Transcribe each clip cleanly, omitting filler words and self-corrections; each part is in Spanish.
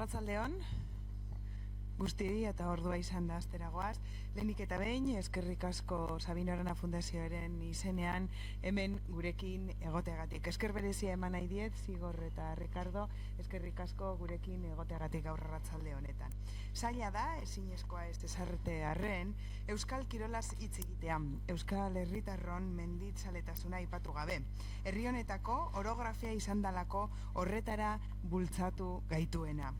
Arratzaldeon, guztiei eta ordua izan da asteragoaz. Lehenik eta behin, eskerrik asko Sabino Arana Fundazioaren izenean hemen gurekin egoteagatik. Esker berezia eman nahi diet, Zigor eta Ricardo, eskerrik asko gurekin egoteagatik gaur arratsalde honetan. Zaila da, ezinezkoa ez desarte arren, Euskal Kirolaz hitz egitea, Euskal Herritarron menditzaletasuna aipatu gabe. Herri honetako orografia izan dalako horretara bultzatu gaituena.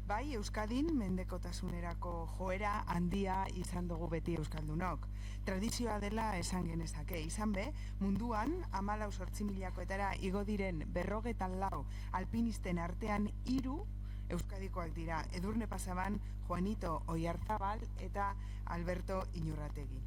Bai, Euskadin mendekotasunerako joera handia izan dugu beti euskaldunok. Tradizioa dela esan genezake, izan be, munduan 14.000-koetara igo diren 54 alpinisten artean 3 euskadikoak dira. Edurne Pasaban, Juanito Oyarzabal eta Alberto Iñurrategi.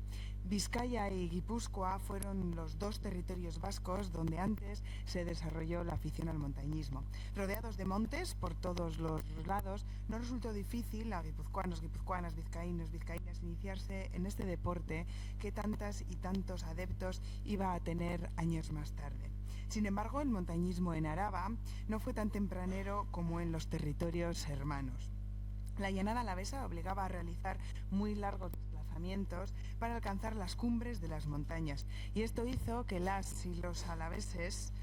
Vizcaya y Guipúzcoa fueron los 2 territorios vascos donde antes se desarrolló la afición al montañismo. Rodeados de montes por todos los lados, no resultó difícil a guipuzcoanos, guipuzcoanas, vizcaínos, vizcaínas iniciarse en este deporte que tantas y tantos adeptos iba a tener años más tarde. Sin embargo, el montañismo en Araba no fue tan tempranero como en los territorios hermanos. La llanada alavesa obligaba a realizar muy largos desplazamientos para alcanzar las cumbres de las montañas, y esto hizo que las y los alaveses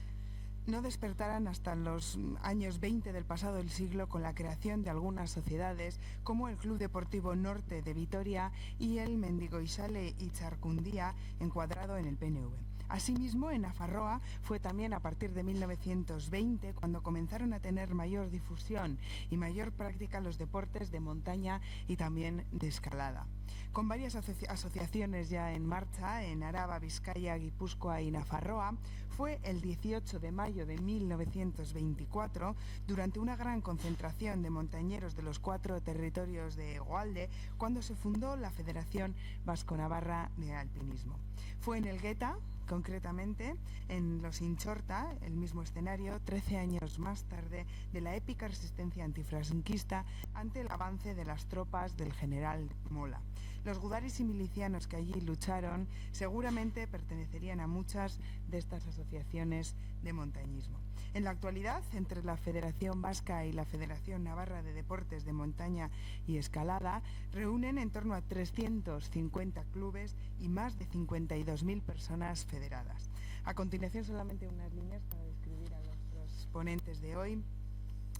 no despertaran hasta los años 20 del pasado del siglo con la creación de algunas sociedades como el Club Deportivo Norte de Vitoria y el Mendigoizale Itxarkundia, encuadrado en el PNV. Asimismo, en Nafarroa fue también a partir de 1920 cuando comenzaron a tener mayor difusión y mayor práctica los deportes de montaña y también de escalada. Con varias asociaciones ya en marcha en Araba, Vizcaya, Guipúzcoa y Nafarroa, fue el 18 de mayo de 1924, durante una gran concentración de montañeros de los 4 territorios de Hegoalde, cuando se fundó la Federación Vasco-Navarra de Alpinismo. Fue en Elgueta, concretamente en Los Inchorta, el mismo escenario, 13 años más tarde, de la épica resistencia antifranquista ante el avance de las tropas del general Mola. Los gudaris y milicianos que allí lucharon seguramente pertenecerían a muchas de estas asociaciones de montañismo. En la actualidad, entre la Federación Vasca y la Federación Navarra de Deportes de Montaña y Escalada, reúnen en torno a 350 clubes y más de 52.000 personas federadas. A continuación, solamente unas líneas para describir a nuestros ponentes de hoy.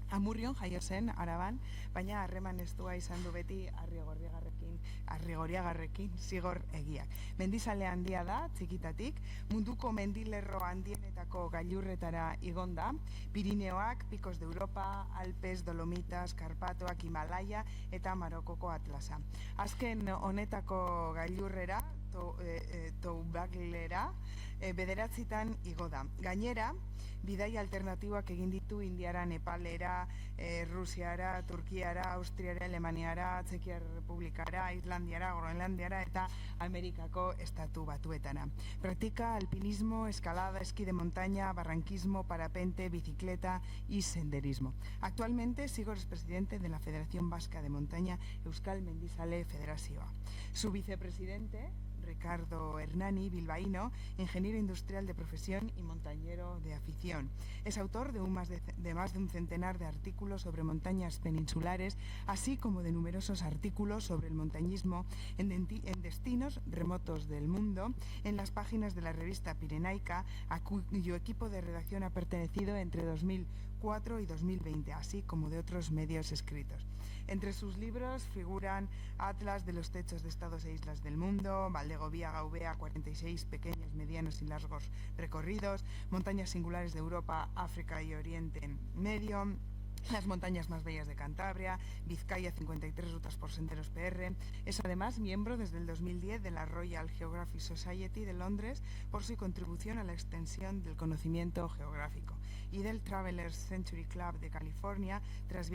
Amurrion jaio zen Araban, baina harreman estua izan du beti Arrigorriagarrekin Zigor Egiak. Mendizale handia da, txikitatik, munduko mendilerro handienetako gailurretara igonda, Pirineoak, Picos de Europa, Alpes, Dolomitas, Karpatoak, Himalaya eta Marokoko Atlasa. Azken honetako gailurrera, Toubaglera, bederatzitan igo da. Gainera, bidai alternatiboak egin ditu Indiara, Nepalera, Rusiara, Turkiara, Austriara, Alemaniara, Txekiar Republikara, Islandiara, Groenlandiara eta Amerikako estatu batuetara. Practica alpinismo, escalada, esquí de montaña, barranquismo, parapente, bicicleta y senderismo. Actualmente, Zigor es presidente de la Federación Vasca de Montaña Euskal Mendizale Federazioa. Su vicepresidente, Ricardo Hernani, bilbaíno, ingeniero industrial de profesión y montañero de afición. Es autor de más de un centenar de artículos sobre montañas peninsulares, así como de numerosos artículos sobre el montañismo en destinos remotos del mundo, en las páginas de la revista Pirenaica, a cuyo equipo de redacción ha pertenecido entre 2004 y 2020, así como de otros medios escritos. Entre sus libros figuran Atlas de los techos de estados e islas del mundo, Valdegovía Gaubea, 46 pequeños, medianos y largos recorridos, Montañas singulares de Europa, África y Oriente Medio, las montañas más bellas de Cantabria, Vizcaya, 53 rutas por senderos PR. Es además miembro desde el 2010 de la Royal Geographic Society de Londres por su contribución a la extensión del conocimiento geográfico, y del Travelers Century Club de California tras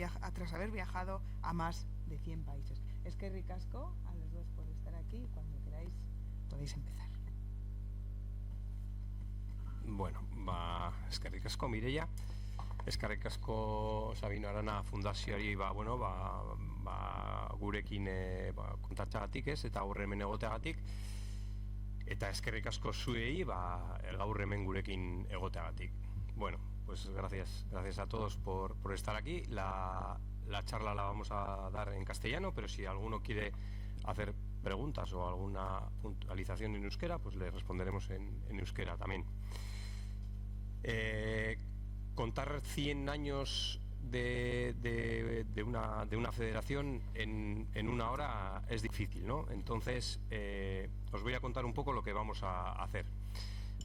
haber viajado a más de 100 países. Eskerrik asko a los dos por estar aquí. Cuando queráis podéis empezar. Bueno, eskerrik asko Mireia. Eskerrik asko Sabino Arana Fundazioari gurekin kontatzeagatik eta gaur hemen egoteagatik, eta eskerrik asko zuei gaur hemen gurekin egoteagatik. Bueno, pues gracias a todos por estar aquí. la charla la vamos a dar en castellano, pero si alguno quiere hacer preguntas o alguna puntualización en euskera, pues le responderemos en euskera también. Contar 100 años de una federación en una hora es difícil, ¿no? Entonces os voy a contar un poco lo que vamos a hacer.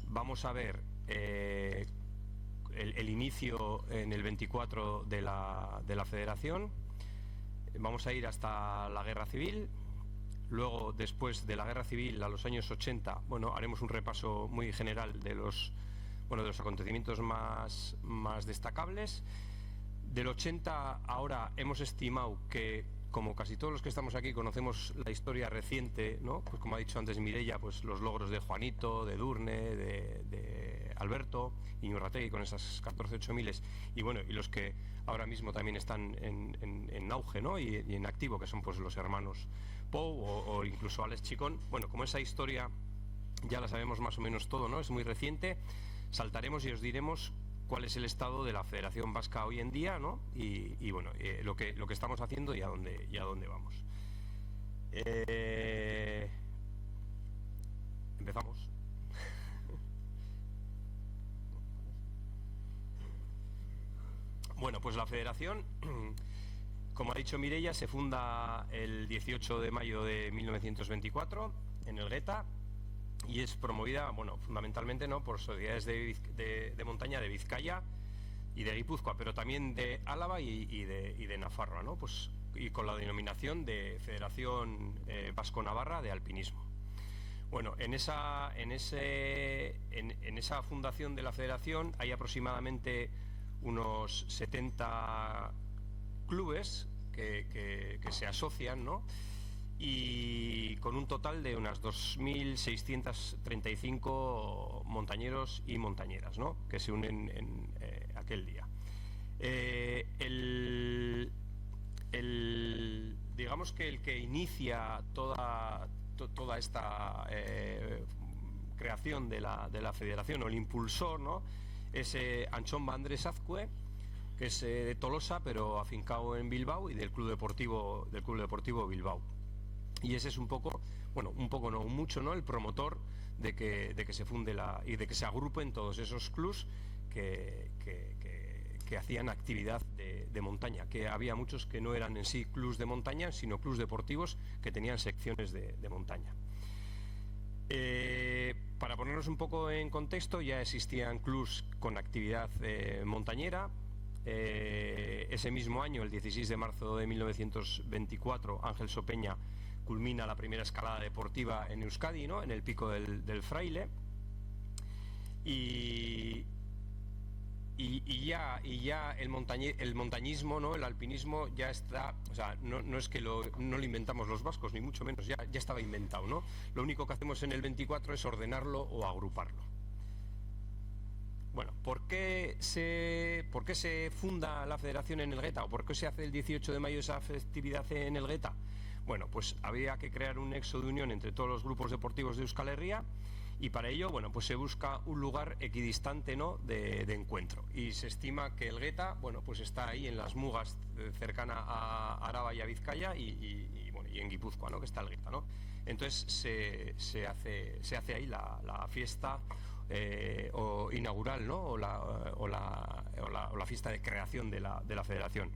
Vamos a ver el inicio en el 24 de la federación. Vamos a ir hasta la Guerra Civil. Luego, después de la Guerra Civil, a los años 80, bueno, haremos un repaso muy general de los acontecimientos más destacables. Del 80 ahora hemos estimado que, como casi todos los que estamos aquí conocemos la historia reciente, ¿no? Pues como ha dicho antes Mireia, pues los logros de Juanito, de Edurne, de Alberto, Iñurrategui con esas 14.000 y bueno, y los que ahora mismo también están en auge, ¿no? y en activo, que son pues los hermanos Pou o incluso Alex Chicón. Bueno, como esa historia ya la sabemos más o menos todo, ¿no? Es muy reciente. Saltaremos y os diremos cuál es el estado de la Federación Vasca hoy en día, ¿no? Y bueno, lo que estamos haciendo y a dónde vamos. Empezamos. Bueno, pues la Federación, como ha dicho Mireia, se funda el 18 de mayo de 1924 en Elgueta y es promovida, bueno, fundamentalmente, ¿no?, por sociedades de montaña de Vizcaya y de Guipúzcoa, pero también de Álava y de Nafarroa, ¿no? Pues, y con la denominación de Federación Vasco-Navarra de Alpinismo. Bueno, en esa fundación de la Federación hay aproximadamente unos 70 clubes que se asocian, ¿no? Y con un total de unas 2.635 montañeros y montañeras, ¿no?, que se unen en aquel día. Digamos que el que inicia toda esta creación de la federación, o el impulsor, ¿no?, es Antxon Andrés Azcue, que es de Tolosa pero afincado en Bilbao, y del Club Deportivo Bilbao. Y ese es un poco, bueno, un poco no, mucho, ¿no?, el promotor de que se funde y de que se agrupen todos esos clubs que hacían actividad de montaña, que había muchos que no eran en sí clubs de montaña, sino clubs deportivos que tenían secciones de montaña. Para ponernos un poco en contexto, ya existían clubs con actividad montañera. Ese mismo año, el 16 de marzo de 1924, Ángel Sopeña culmina la primera escalada deportiva en Euskadi, ¿no?, en el Pico del Fraile, y ya el montañismo, ¿no?, el alpinismo ya está, o sea, no es que no lo inventamos los vascos, ni mucho menos, ya estaba inventado, ¿no? Lo único que hacemos en el 24 es ordenarlo o agruparlo. Bueno, ¿por qué se funda la federación en Elgueta? ¿O por qué se hace el 18 de mayo esa festividad en Elgueta? Bueno, pues había que crear un nexo de unión entre todos los grupos deportivos de Euskal Herria, y para ello, bueno, pues se busca un lugar equidistante, ¿no?, de encuentro, y se estima que Elgueta, bueno, pues está ahí en las mugas, cercana a Araba y a Vizcaya, y en Guipúzcoa, ¿no?, que está Elgueta, ¿no? Entonces se hace ahí la fiesta o inaugural, ¿no?, o la fiesta de creación de la federación.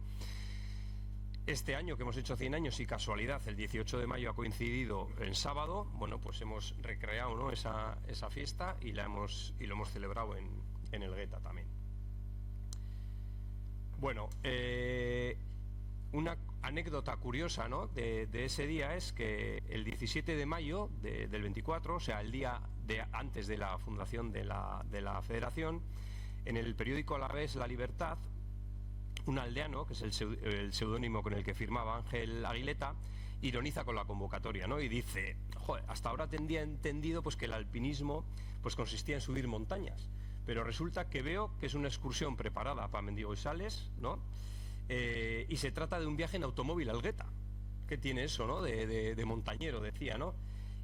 Este año, que hemos hecho 100 años, y casualidad, el 18 de mayo ha coincidido en sábado, bueno, pues hemos recreado, ¿no?, esa fiesta y lo hemos celebrado en Elgueta también. Bueno, una anécdota curiosa, ¿no?, de ese día es que el 17 de mayo del 24, o sea, el día antes de la fundación de la federación, en el periódico alavés La Libertad, un aldeano, que es el seudónimo con el que firmaba Ángel Aguileta, ironiza con la convocatoria, ¿no?, y dice: joder, hasta ahora tendría entendido pues que el alpinismo pues consistía en subir montañas, pero resulta que veo que es una excursión preparada para Mendigoizales, ¿no?, y se trata de un viaje en automóvil a Elgueta. ¿Qué tiene eso, no?, de montañero, decía, ¿no?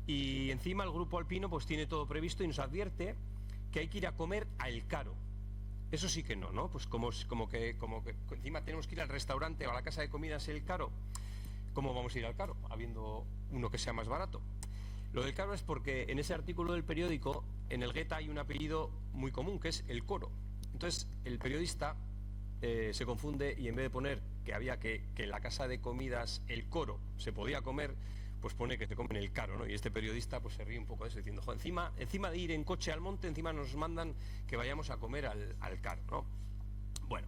Y encima el grupo alpino pues tiene todo previsto y nos advierte que hay que ir a comer a El Caro, Eso sí que no, ¿no? Pues como que encima tenemos que ir al restaurante o a la casa de comidas el caro. ¿Cómo vamos a ir al caro, habiendo uno que sea más barato? Lo del caro es porque en ese artículo del periódico, en el Gueta hay un apellido muy común, que es el Coro. Entonces, el periodista se confunde y en vez de poner que había que en la casa de comidas el Coro se podía comer, pues pone que se come en el caro, ¿no? Y este periodista pues se ríe un poco de eso, diciendo, jo, encima de ir en coche al monte, encima nos mandan que vayamos a comer al caro, ¿no? Bueno,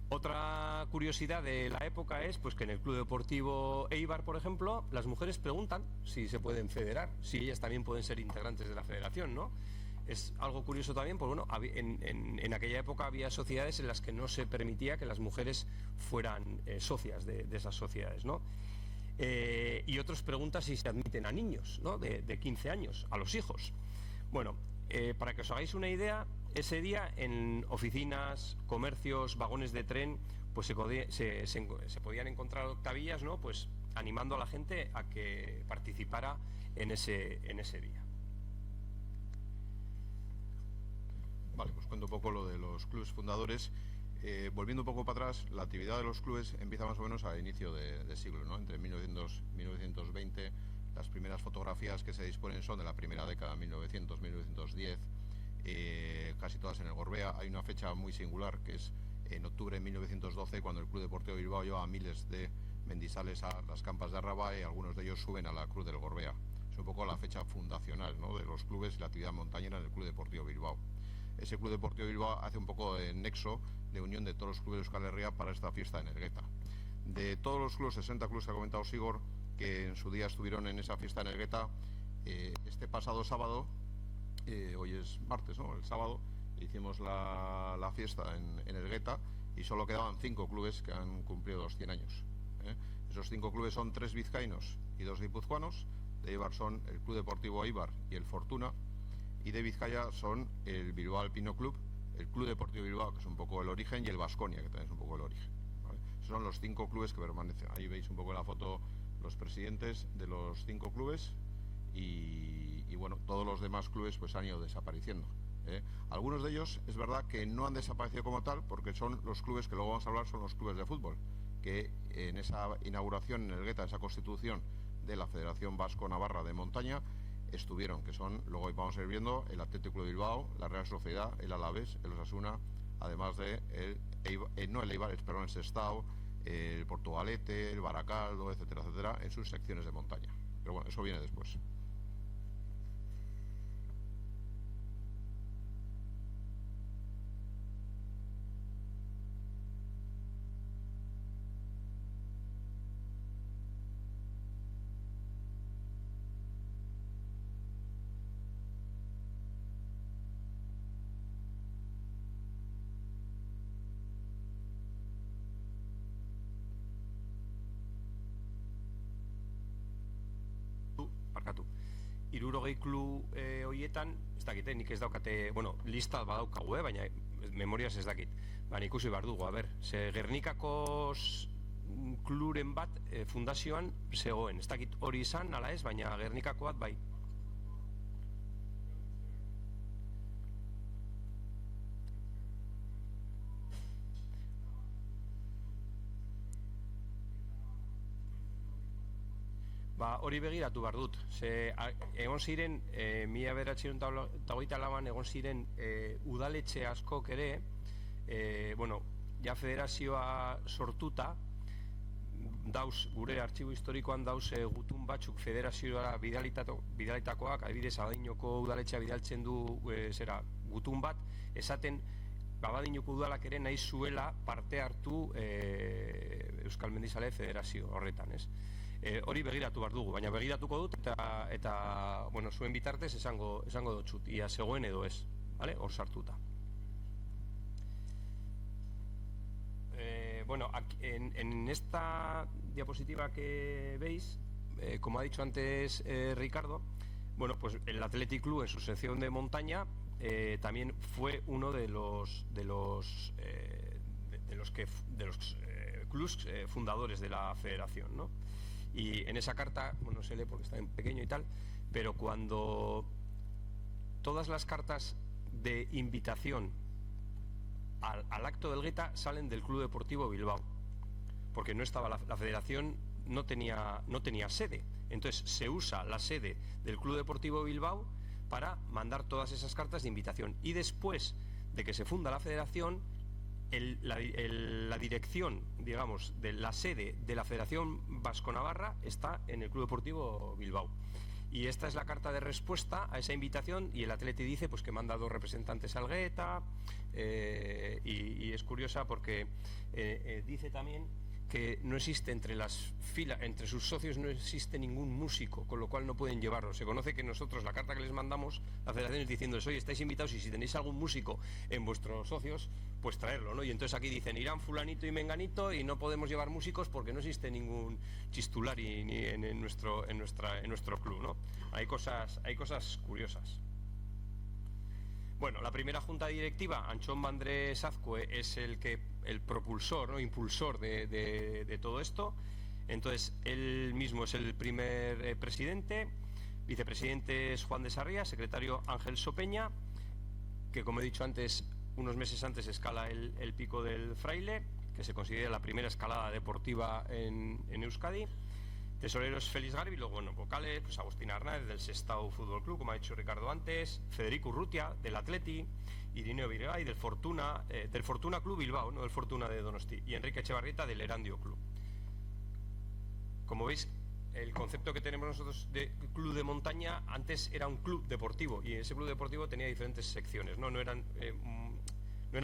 otra curiosidad de la época es pues que en el Club Deportivo Eibar, por ejemplo, las mujeres preguntan si se pueden federar, si ellas también pueden ser integrantes de la federación, ¿no? Es algo curioso también, porque bueno, en aquella época había sociedades en las que no se permitía que las mujeres fueran socias de esas sociedades, ¿no? Y otros preguntan si se admiten a niños, ¿no? de 15 años, a los hijos. Bueno, para que os hagáis una idea, ese día en oficinas, comercios, vagones de tren, pues se podían encontrar octavillas, ¿no? Pues animando a la gente a que participara en ese día. Vale, pues cuento un poco lo de los clubes fundadores. Volviendo un poco para atrás, la actividad de los clubes empieza más o menos a inicio de siglo, ¿no? Entre 1900 y 1920, las primeras fotografías que se disponen son de la primera década, 1900-1910, casi todas en el Gorbea. Hay una fecha muy singular, que es en octubre de 1912, cuando el Club Deportivo Bilbao lleva a miles de mendizales a las campas de Arraba y algunos de ellos suben a la Cruz del Gorbea. Es un poco la fecha fundacional, ¿no?, de los clubes y la actividad montañera en el Club Deportivo Bilbao. Ese Club Deportivo Bilbao hace un poco de nexo de unión de todos los clubes de Euskal Herria para esta fiesta en el Gueta. De todos los clubes, 60 clubes que ha comentado Sigor, que en su día estuvieron en esa fiesta en el Gueta, este pasado sábado, hoy es martes, ¿no?, el sábado, hicimos la fiesta en el Gueta y solo quedaban 5 clubes que han cumplido los 100 años. Esos 5 clubes son 3 vizcaínos y 2 guipuzcoanos. De Eibar son el Club Deportivo Eibar y el Fortuna, y de Vizcaya son el Bilbao Alpino Club, el Club Deportivo Bilbao, que es un poco el origen, y el Baskonia, que también es un poco el origen, ¿vale? Esos son los 5 clubes que permanecen. Ahí veis un poco en la foto los presidentes de los 5 clubes y bueno, todos los demás clubes pues han ido desapareciendo. Algunos de ellos es verdad que no han desaparecido como tal, porque son los clubes que luego vamos a hablar, son los clubes de fútbol, que en esa inauguración en el Gueta, esa constitución de la Federación Vasco-Navarra de Montaña, estuvieron, que son, luego vamos a ir viendo, el Atlético de Bilbao, la Real Sociedad, el Alavés, el Osasuna, además de el Eibar, el Sestao, el Portugalete, el Baracaldo, etcétera, etcétera, en sus secciones de montaña. Pero bueno, eso viene después. Barkatu. 60 klub horietan, ez dakite, nik ez daukate, bueno, lista badaukagu, baina memoriaz ez dakit. Baina ikusi behar dugu, ze Gernikako kluren bat fundazioan zegoen, ez dakit hori izan, ala ez, baina Gernikako bat bai. Hori begiratu behar dut, egon ziren, 1924an egon ziren udaletxe askok ere, bueno, ja federazioa sortuta, dauz, gure artxibo historikoan dauz gutun batzuk federazioa bidalitakoak, adibidez, Abadinoko udaletxea bidaltzen du gutun bat, esaten, Abadinoko udalak ere nahi zuela parte hartu Euskal Mendizale Federazio horretan, ez? Hori begiratu behar dugu, baina begiratuko dut eta bueno, zuen bitartez esango dutxut, ia zegoen edo ez, vale? Hor sartuta. Bueno, en esta diapositiva que veis, como ha dicho antes Ricardo, bueno, pues el Athletic Club en su sección de montaña también fue uno de los clubs fundadores de la federación, ¿no? Y en esa carta, bueno, no se lee porque está en pequeño y tal, pero cuando todas las cartas de invitación al acto del Gueta salen del Club Deportivo Bilbao, porque no estaba la federación, no tenía sede. Entonces se usa la sede del Club Deportivo Bilbao para mandar todas esas cartas de invitación. Y después de que se funda la federación, la dirección, digamos, de la sede de la Federación Vasco-Navarra está en el Club Deportivo Bilbao. Y esta es la carta de respuesta a esa invitación, y el Atleti dice pues que manda 2 representantes al Gueta, y es curiosa porque dice también que no existe entre sus socios no existe ningún músico, con lo cual no pueden llevarlo. Se conoce que nosotros, la carta que les mandamos, la federación es diciéndoles, oye, estáis invitados y si tenéis algún músico en vuestros socios, pues traerlo, ¿no? Y entonces aquí dicen, irán fulanito y menganito y no podemos llevar músicos porque no existe ningún chistulari ni en nuestro club, ¿no? Hay cosas curiosas. Bueno, la primera junta directiva, Antxon Bandrés Azcue, es el propulsor, ¿no? Impulsor de todo esto. Entonces, él mismo es el primer presidente, vicepresidente es Juan de Sarria, secretario Ángel Sopeña, que como he dicho antes, unos meses antes escala el Pico del Fraile, que se considera la primera escalada deportiva en Euskadi. Tesorero es Félix Garbi, luego, bueno, vocales, pues Agustín Arnáez del Sestao Fútbol Club, como ha dicho Ricardo antes, Federico Urrutia del Atleti, Irineo Virgay del Fortuna Club Bilbao, no del Fortuna de Donosti, y Enrique Echevarrieta del Erandio Club. Como veis, el concepto que tenemos nosotros de club de montaña antes era un club deportivo, y ese club deportivo tenía diferentes secciones, no eran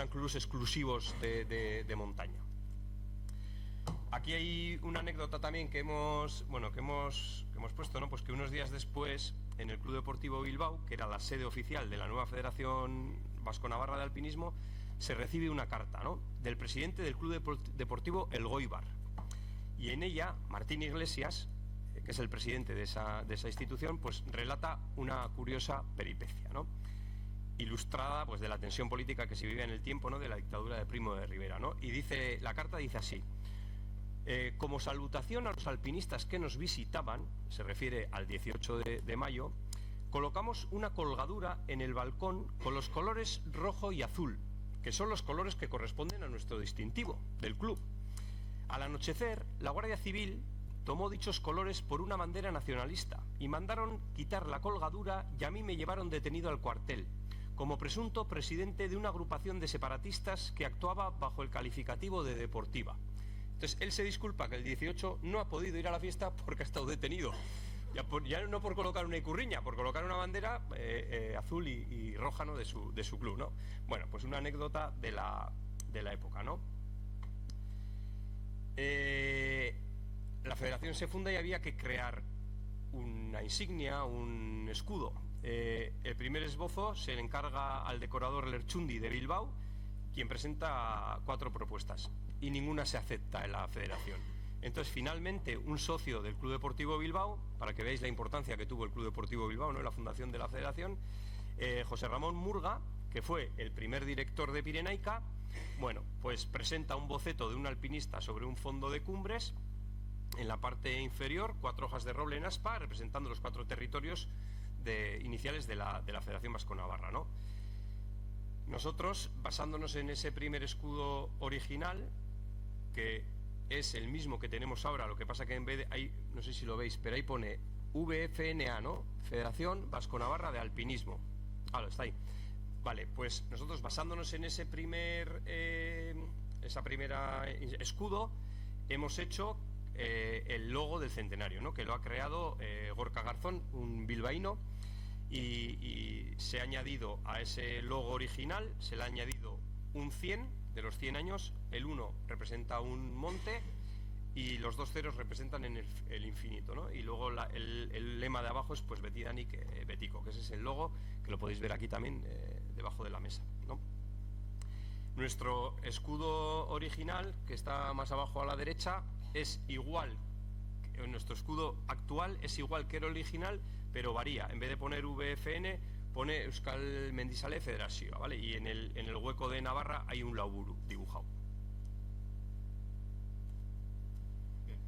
clubes exclusivos de montaña. Aquí hay una anécdota también que hemos puesto, ¿no? Pues que unos días después, en el Club Deportivo Bilbao, que era la sede oficial de la nueva Federación Vasco-Navarra de Alpinismo, se recibe una carta, ¿no?, del presidente del Club Deportivo Elgoibar. Y en ella, Martín Iglesias, que es el presidente de esa institución, pues relata una curiosa peripecia, ¿no?, ilustrada pues de la tensión política que se vivía en el tiempo, ¿no?, de la dictadura de Primo de Rivera, ¿no? Y la carta dice así: como salutación a los alpinistas que nos visitaban, se refiere al 18 de mayo, colocamos una colgadura en el balcón con los colores rojo y azul, que son los colores que corresponden a nuestro distintivo del club. Al anochecer, la Guardia Civil tomó dichos colores por una bandera nacionalista y mandaron quitar la colgadura, y a mí me llevaron detenido al cuartel como presunto presidente de una agrupación de separatistas que actuaba bajo el calificativo de deportiva. Entonces él se disculpa que el 18 no ha podido ir a la fiesta porque ha estado detenido. Ya no por colocar una icurriña, por colocar una bandera azul y roja, ¿no?, de su club, ¿no? Bueno, pues una anécdota de la época, ¿no? La federación se funda y había que crear una insignia, un escudo. El primer esbozo se le encarga al decorador Lerchundi de Bilbao, quien presenta 4 propuestas y ninguna se acepta en la federación. Entonces finalmente un socio del Club Deportivo Bilbao, para que veáis la importancia que tuvo el Club Deportivo Bilbao, ¿no?, en la fundación de la federación, José Ramón Murga, que fue el primer director de Pirenaica, bueno, pues presenta un boceto de un alpinista sobre un fondo de cumbres. En la parte inferior, 4 hojas de roble en aspa, representando los 4 territorios iniciales de la Federación Vasco-Navarra, ¿no? Nosotros, basándonos en ese primer escudo original, que es el mismo que tenemos ahora, lo que pasa que en vez de, ahí, no sé si lo veis, pero ahí pone VFNA, ¿no?, Federación Vasco-Navarra de Alpinismo. Está ahí. Vale, pues nosotros, basándonos en esa primera escudo, hemos hecho el logo del centenario, ¿no?, que lo ha creado Gorka Garzón, un bilbaíno, y se ha añadido a ese logo original, se le ha añadido un 100 de los 100 años, el 1 representa un monte y los 2 ceros representan en el infinito, ¿no? Y luego el lema de abajo es pues Betidanik Betiko, que ese es el logo, que lo podéis ver aquí también debajo de la mesa, ¿no? Nuestro escudo original, que está más abajo a la derecha, es igual, nuestro escudo actual es igual que el original, pero varía. En vez de poner VFN, pone Euskal Mendizale Federazioa, ¿vale? Y en el hueco de Navarra hay un lauburu dibujado. Bien,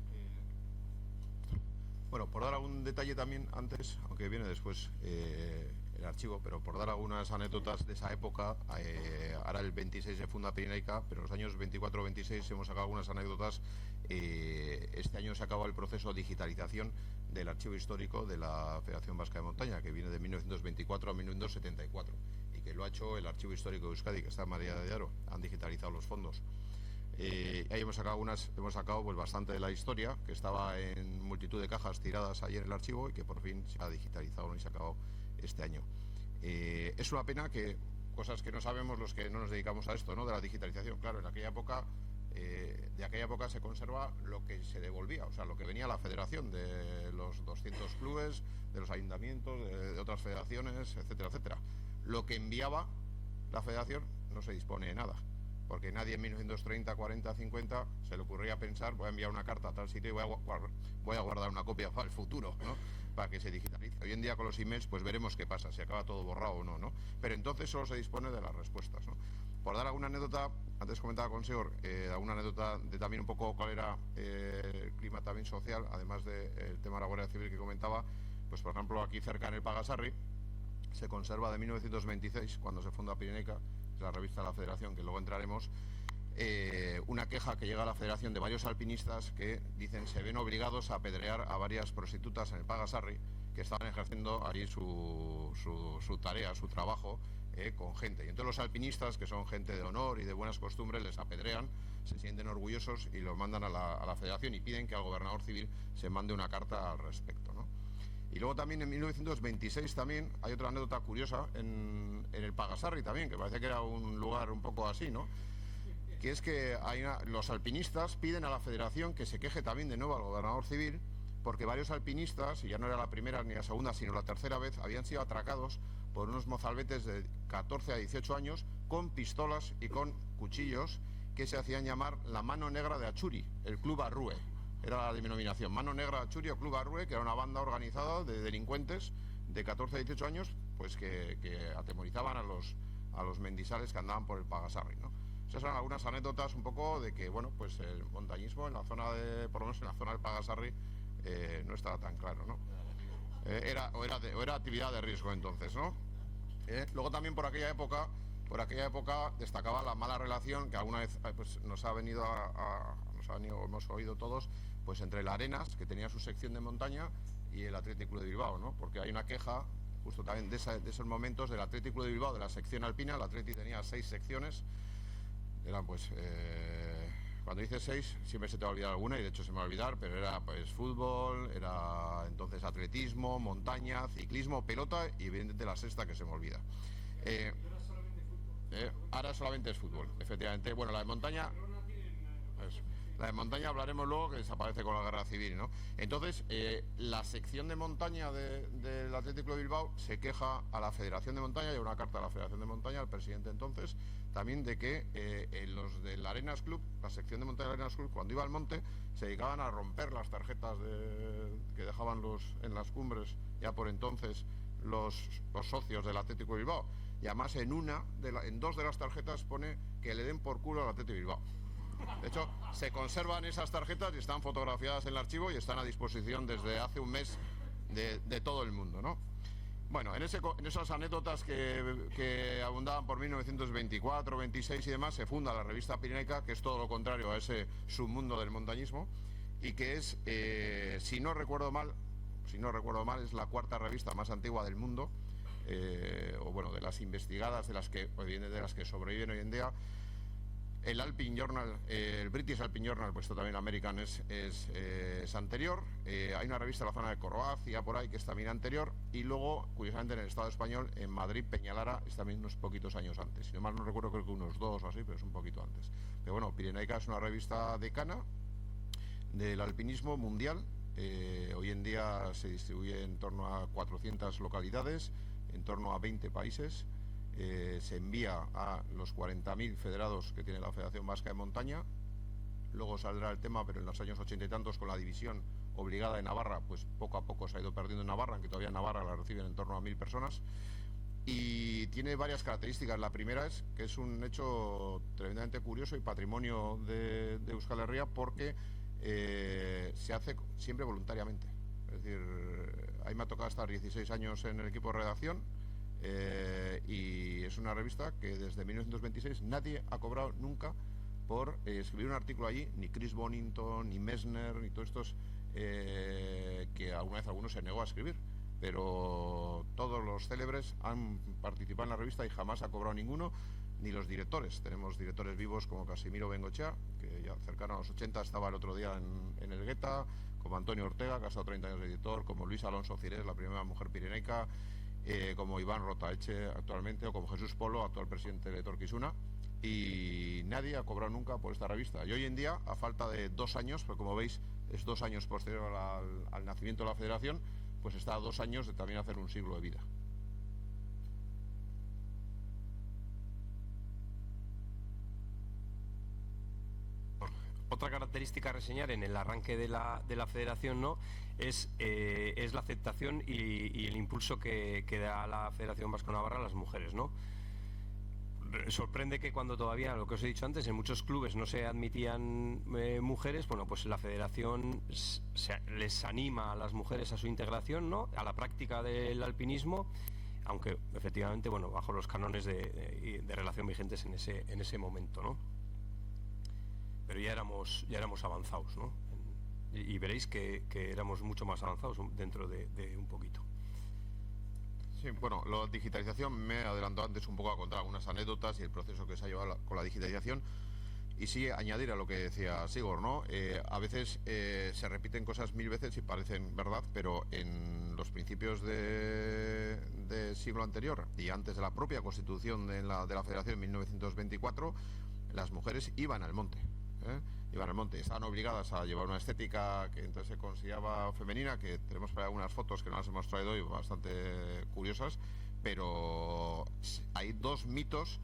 bueno, por dar algún detalle también antes, aunque viene después, el archivo, pero por dar algunas anécdotas de esa época, ahora el 26 se funda Pirenaica, pero en los años 24-26 hemos sacado algunas anécdotas. Este año se acaba el proceso de digitalización del archivo histórico de la Federación Vasca de Montaña, que viene de 1924 a 1974, y que lo ha hecho el Archivo Histórico de Euskadi, que está en María de Aro. Han digitalizado los fondos. Ahí hemos sacado pues bastante de la historia, que estaba en multitud de cajas tiradas ayer en el archivo y que por fin se ha digitalizado, ¿no? Y se ha acabado este año. Es una pena que cosas que no sabemos los que no nos dedicamos a esto, ¿no? De la digitalización. Claro, en aquella época, de aquella época se conserva lo que se devolvía, o sea, lo que venía a la federación, de los 200 clubes, de los ayuntamientos, de otras federaciones, etcétera, etcétera. Lo que enviaba la federación no se dispone de nada, porque nadie en 1930, 40, 50 se le ocurría pensar, voy a enviar una carta a tal sitio y voy a guardar una copia para el futuro, ¿no? Para que se digitalice. Hoy en día con los emails pues veremos qué pasa, si acaba todo borrado o no, ¿no? Pero entonces solo se dispone de las respuestas, ¿no? Por dar alguna anécdota, antes comentaba con Seor, alguna anécdota de también un poco cuál era el clima también social, además del tema de la Guardia Civil que comentaba, pues por ejemplo aquí cerca en el Pagasarri se conserva de 1926, cuando se funda Pirenaica, la revista de la Federación, que luego entraremos, una queja que llega a la Federación de varios alpinistas que dicen se ven obligados a apedrear a varias prostitutas en el Pagasarri que estaban ejerciendo allí su tarea, su trabajo con gente. Y entonces los alpinistas, que son gente de honor y de buenas costumbres, les apedrean, se sienten orgullosos y los mandan a la Federación y piden que al gobernador civil se mande una carta al respecto, ¿no? Y luego también en 1926 también hay otra anécdota curiosa en el Pagasarri también, que parece que era un lugar un poco así, ¿no? Que es que los alpinistas piden a la Federación que se queje también de nuevo al gobernador civil, porque varios alpinistas, y ya no era la primera ni la segunda, sino la tercera vez, habían sido atracados por unos mozalbetes de 14 a 18 años con pistolas y con cuchillos que se hacían llamar la Mano Negra de Achuri, el Club Arrue. Era la denominación, Mano Negra Achuri o Club Arrue, que era una banda organizada de delincuentes de 14 a 18 años, pues que atemorizaban a los mendizales que andaban por el Pagasarri, ¿no? Esas son algunas anécdotas un poco de que, bueno, pues el montañismo en la zona por lo menos en la zona del Pagasarri, no estaba tan claro, ¿no? Era actividad de riesgo entonces, ¿no? Luego también por aquella época destacaba la mala relación que alguna vez pues, nos ha venido hemos oído todos, pues entre el Arenas, que tenía su sección de montaña, y el Athletic Club de Bilbao, ¿no? Porque hay una queja justo también de esos momentos del Athletic Club de Bilbao, de la sección alpina. El Athletic tenía 6 secciones, eran pues cuando dices 6 siempre se te va a olvidar alguna, y de hecho se me va a olvidar, pero era pues fútbol, era entonces atletismo, montaña, ciclismo, pelota y evidentemente la sexta que se me olvida. Ahora solamente es fútbol, efectivamente. Bueno, la de montaña... La de montaña hablaremos luego, que desaparece con la guerra civil, ¿no? Entonces, la sección de montaña del Atlético de Bilbao se queja a la Federación de Montaña, y una carta a la Federación de Montaña, al presidente entonces, también de que los del Arenas Club, la sección de montaña del Arenas Club, cuando iba al monte, se dedicaban a romper las tarjetas que dejaban en las cumbres, ya por entonces, los socios del Atlético de Bilbao. Y además en 2 de las tarjetas pone que le den por culo al Atlético de Bilbao. De hecho, se conservan esas tarjetas y están fotografiadas en el archivo y están a disposición desde hace un mes de todo el mundo, ¿no? Bueno, en esas anécdotas que abundaban por 1924, 26 y demás, se funda la revista Pirenaica, que es todo lo contrario a ese submundo del montañismo, y que es, si no recuerdo mal, es la 4ª revista más antigua del mundo, o bueno, de las investigadas, de las que sobreviven hoy en día. El Alpine Journal, el British Alpine Journal, pues esto también American es anterior. Hay una revista en la zona de Croacia por ahí que es también anterior, y luego, curiosamente, en el Estado español, en Madrid, Peñalara, es también unos poquitos años antes. Si no mal no recuerdo, creo que unos 2 o así, pero es un poquito antes. Pero bueno, Pirenaica es una revista decana del alpinismo mundial. Hoy en día se distribuye en torno a 400 localidades, en torno a 20 países. Se envía a los 40.000 federados que tiene la Federación Vasca de Montaña. Luego saldrá el tema, pero en los años 80 y tantos, con la división obligada de Navarra, pues poco a poco se ha ido perdiendo en Navarra, aunque todavía en Navarra la reciben en torno a 1.000 personas. Y tiene varias características. La primera es que es un hecho tremendamente curioso y patrimonio de Euskal Herria, porque se hace siempre voluntariamente. Es decir, ahí me ha tocado estar 16 años en el equipo de redacción. y es una revista que desde 1926 nadie ha cobrado nunca por escribir un artículo allí, ni Chris Bonington, ni Messner, ni todos estos que alguna vez alguno se negó a escribir, pero todos los célebres han participado en la revista y jamás ha cobrado ninguno, ni los directores. Tenemos directores vivos como Casimiro Bengochea, que ya cercano a los 80 estaba el otro día en el Guetta, como Antonio Ortega, que ha estado 30 años de editor, como Luis Alonso Cirés, la primera mujer pirenaica, como Iván Rotaeche actualmente, o como Jesús Polo, actual presidente de Torquisuna, y nadie ha cobrado nunca por esta revista. Y hoy en día, a falta de 2 años, porque como veis es 2 años posterior al nacimiento de la Federación, pues está a 2 años de también hacer un siglo de vida. Otra característica a reseñar en el arranque de la Federación, ¿no?, es la aceptación y el impulso que da la Federación Vasco-Navarra a las mujeres, ¿no? Sorprende que cuando todavía, lo que os he dicho antes, en muchos clubes no se admitían mujeres, bueno, pues la Federación les anima a las mujeres a su integración, ¿no?, a la práctica del alpinismo, aunque efectivamente, bueno, bajo los cánones de relación vigentes en ese momento, ¿no? Pero ya éramos avanzados, ¿no? Y veréis que éramos mucho más avanzados dentro de un poquito. Sí, bueno, la digitalización, me he adelantado antes un poco a contar algunas anécdotas y el proceso que se ha llevado con la digitalización. Y sí, añadir a lo que decía Sigor, ¿no? A veces se repiten cosas 1000 veces y parecen verdad, pero en los principios del siglo anterior y antes de la propia constitución de la Federación en 1924, las mujeres iban al monte. Iban al monte, estaban obligadas a llevar una estética que entonces se consideraba femenina, que tenemos para algunas fotos que no las hemos traído hoy bastante curiosas, pero hay 2 mitos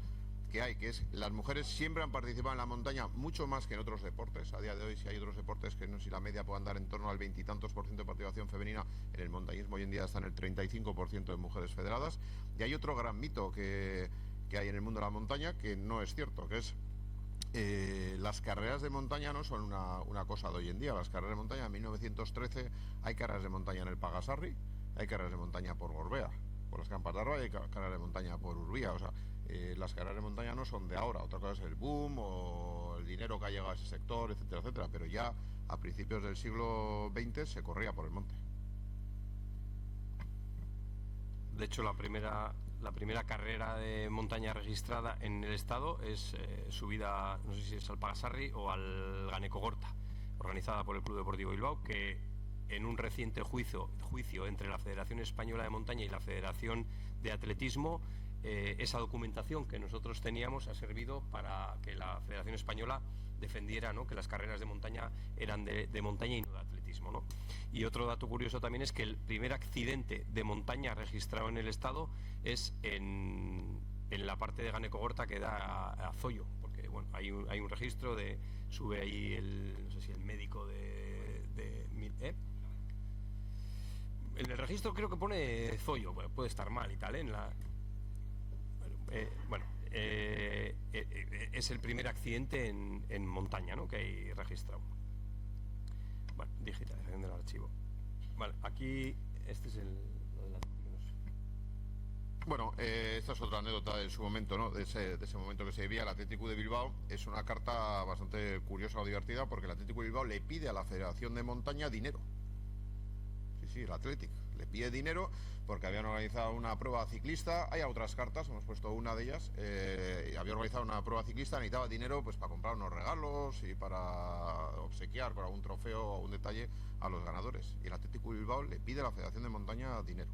que es las mujeres siempre han participado en la montaña mucho más que en otros deportes. A día de hoy, si hay otros deportes que no sé si la media puede andar en torno al 20 y tantos % de participación femenina, en el montañismo hoy en día está en el 35% de mujeres federadas. Y hay otro gran mito que hay en el mundo de la montaña que no es cierto, que es las carreras de montaña no son una cosa de hoy en día. Las carreras de montaña, en 1913 hay carreras de montaña en el Pagasarri, hay carreras de montaña por Gorbea, por las Campas de Arba, y hay carreras de montaña por Urbía. O sea, las carreras de montaña no son de ahora. Otra cosa es el boom o el dinero que ha llegado a ese sector, etcétera, etcétera. Pero ya a principios del siglo XX se corría por el monte. De hecho, la primera carrera de montaña registrada en el estado es subida, no sé si es al Pagasarri o al Ganekogorta, organizada por el Club Deportivo Bilbao, que en un reciente juicio entre la Federación Española de Montaña y la Federación de Atletismo, esa documentación que nosotros teníamos ha servido para que la Federación Española defendiera, ¿no?, que las carreras de montaña eran de montaña y no de atletismo, ¿no? Y otro dato curioso también es que el primer accidente de montaña registrado en el estado es en la parte de Ganekogorta que da a Zoyo, porque bueno, hay un registro sube ahí no sé si el médico en el registro creo que pone Zoyo, bueno, puede estar mal y tal, es el primer accidente en montaña, ¿no?, que hay registrado. Bueno, digitalización del archivo. Vale, aquí este es Bueno, esta es otra anécdota de su momento, ¿no?, de ese momento que se vivía. El Atlético de Bilbao es una carta bastante curiosa o divertida, porque el Atlético de Bilbao le pide a la Federación de Montaña dinero. Sí, el Athletic le pide dinero porque habían organizado una prueba ciclista. Hay otras cartas, hemos puesto una de ellas. Había organizado una prueba ciclista, necesitaba dinero pues para comprar unos regalos y para obsequiar con algún trofeo o algún detalle a los ganadores. Y el Atlético de Bilbao le pide a la Federación de Montaña dinero.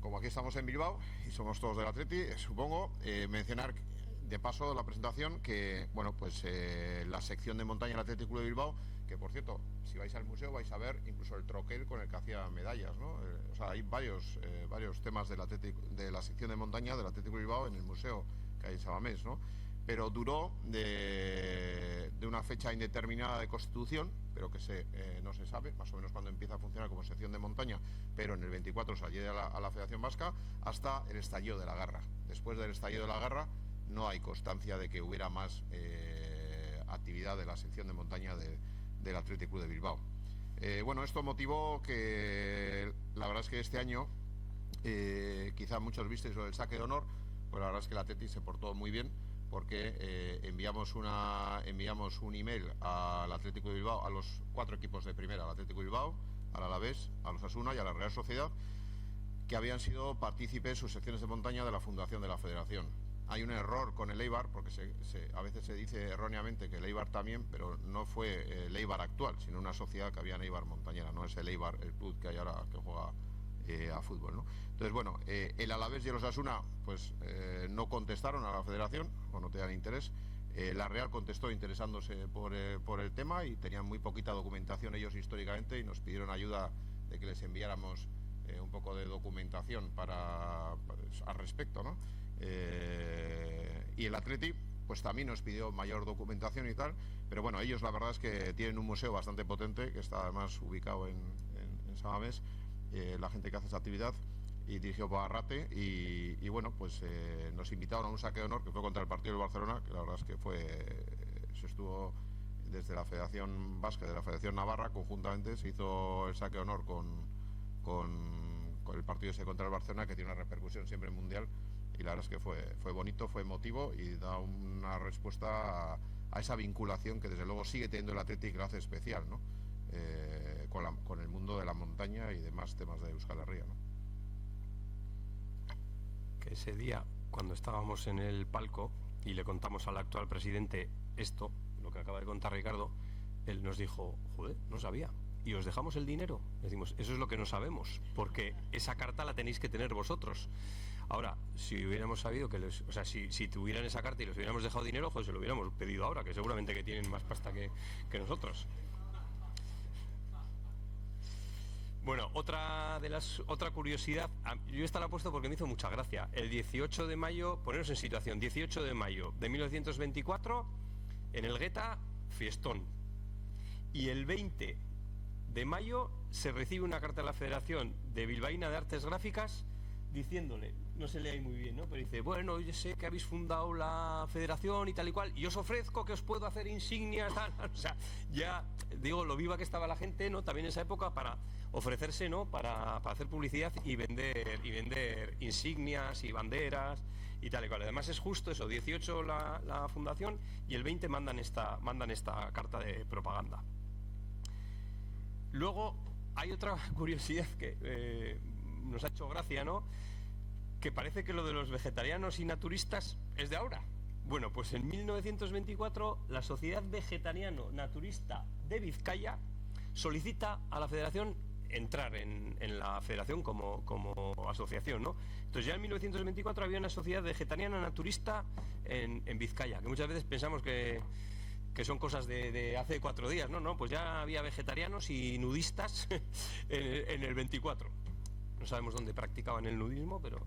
Como aquí estamos en Bilbao y somos todos del Atleti, supongo, mencionar de paso de la presentación que, bueno, pues la sección de montaña del Atlético de Bilbao, que por cierto, si vais al museo vais a ver incluso el troquel con el que hacía medallas, ¿no? O sea, hay varios temas de la sección de montaña del Atlético de Bilbao en el museo que hay en Sabamés, ¿no? Pero duró de una fecha indeterminada de constitución, pero que no se sabe más o menos cuándo empieza a funcionar como sección de montaña, pero en el 24 salió a la Federación Vasca hasta el estallido de la guerra. Después del estallido de la guerra no hay constancia de que hubiera más actividad de la sección de montaña del Atlético de Bilbao. Bueno, esto motivó que la verdad es que este año quizá muchos visteis lo del saque de honor, pues la verdad es que el Athletic se portó muy bien, porque enviamos un email al Atlético de Bilbao, a los 4 equipos de primera, al Atlético de Bilbao, al Alavés, al Osasuna y a la Real Sociedad, que habían sido partícipes sus secciones de montaña de la fundación de la Federación. Hay un error con el Eibar, porque a veces se dice erróneamente que el Eibar también, pero no fue el Eibar actual, sino una sociedad que había en Eibar Montañera, no es el Eibar, el club que hay ahora que juega a fútbol, ¿no? Entonces, bueno, el Alavés y el Osasuna pues no contestaron a la Federación, o no tenían interés. La Real contestó interesándose por el tema, y tenían muy poquita documentación ellos históricamente, y nos pidieron ayuda de que les enviáramos un poco de documentación al respecto, ¿no? Y el Athletic pues también nos pidió mayor documentación y tal, pero bueno, ellos la verdad es que tienen un museo bastante potente, que está además ubicado en San Mamés, la gente que hace esa actividad, y dirigido por Arrate, y bueno, pues nos invitaron a un saque de honor que fue contra el partido del Barcelona, que la verdad es que se estuvo desde la Federación Vasca, de la Federación Navarra, conjuntamente se hizo el saque de honor con el partido ese contra el Barcelona, que tiene una repercusión siempre mundial, y la verdad es que fue bonito, fue emotivo, y da una respuesta a esa vinculación que desde luego sigue teniendo el Athletic, que lo hace especial, ¿no? Con el mundo de la montaña y demás temas de Euskal Herria, ¿no? Que ese día, cuando estábamos en el palco y le contamos al actual presidente esto, lo que acaba de contar Ricardo, él nos dijo: joder, no sabía. ¿Y os dejamos el dinero? Decimos, eso es lo que no sabemos, porque esa carta la tenéis que tener vosotros. Ahora, si hubiéramos sabido si tuvieran esa carta y les hubiéramos dejado dinero, pues se lo hubiéramos pedido ahora, que seguramente que tienen más pasta que nosotros. Bueno, otra curiosidad, yo esta la he puesto porque me hizo mucha gracia. El 18 de mayo, poneros en situación, 18 de mayo de 1924, en el Gueta, fiestón. Y el 20 de mayo se recibe una carta de la Federación de Bilbaína de Artes Gráficas diciéndole, no se lee ahí muy bien, ¿no? Pero dice: bueno, yo sé que habéis fundado la federación y tal y cual, y os ofrezco que os puedo hacer insignias, tal. O sea, ya digo lo viva que estaba la gente, ¿no? También en esa época para ofrecerse, ¿no? Para hacer publicidad y vender insignias y banderas y tal y cual. Además es justo eso, 18 la fundación, y el 20 mandan esta carta de propaganda. Luego hay otra curiosidad que nos ha hecho gracia, ¿no? Que parece que lo de los vegetarianos y naturistas es de ahora. Bueno, pues en 1924 la Sociedad Vegetariano Naturista de Vizcaya solicita a la Federación entrar en la Federación como asociación, ¿no? Entonces ya en 1924 había una Sociedad Vegetariana Naturista en Vizcaya, que muchas veces pensamos que son cosas de hace 4 días, ¿no? Pues ya había vegetarianos y nudistas en el 24. No sabemos dónde practicaban el nudismo, pero...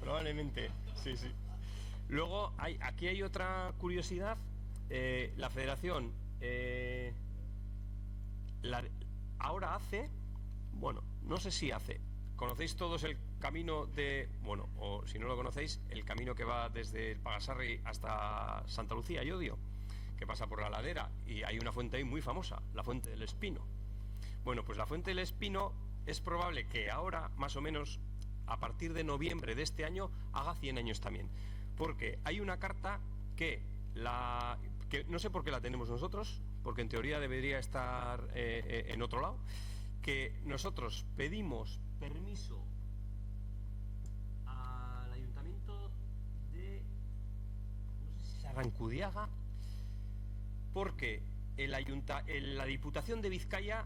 Probablemente, sí. Luego, aquí hay otra curiosidad. La Federación ahora hace... Bueno, no sé si hace... ¿Conocéis todos el camino de... Bueno, o si no lo conocéis, el camino que va desde el Pagasarri hasta Santa Lucía, Llodio, que pasa por la ladera, y hay una fuente ahí muy famosa, la Fuente del Espino? Bueno, pues la Fuente del Espino es probable que ahora, más o menos, a partir de noviembre de este año, haga 100 años también. Porque hay una carta que no sé por qué la tenemos nosotros, porque en teoría debería estar en otro lado, que nosotros pedimos permiso al Ayuntamiento de, no sé si Arrancudiaga, porque la Diputación de Vizcaya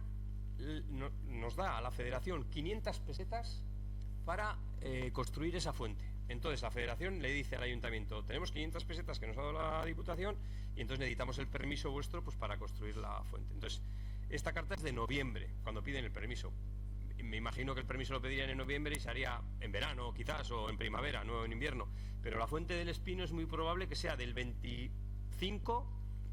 nos da a la Federación 500 pesetas para construir esa fuente. Entonces la Federación le dice al Ayuntamiento: tenemos 500 pesetas que nos ha dado la Diputación, y entonces necesitamos el permiso vuestro pues para construir la fuente. Entonces esta carta es de noviembre, cuando piden el permiso. Me imagino que el permiso lo pedirían en noviembre y se haría en verano quizás, o en primavera, no en invierno. Pero la Fuente del Espino es muy probable que sea del 25,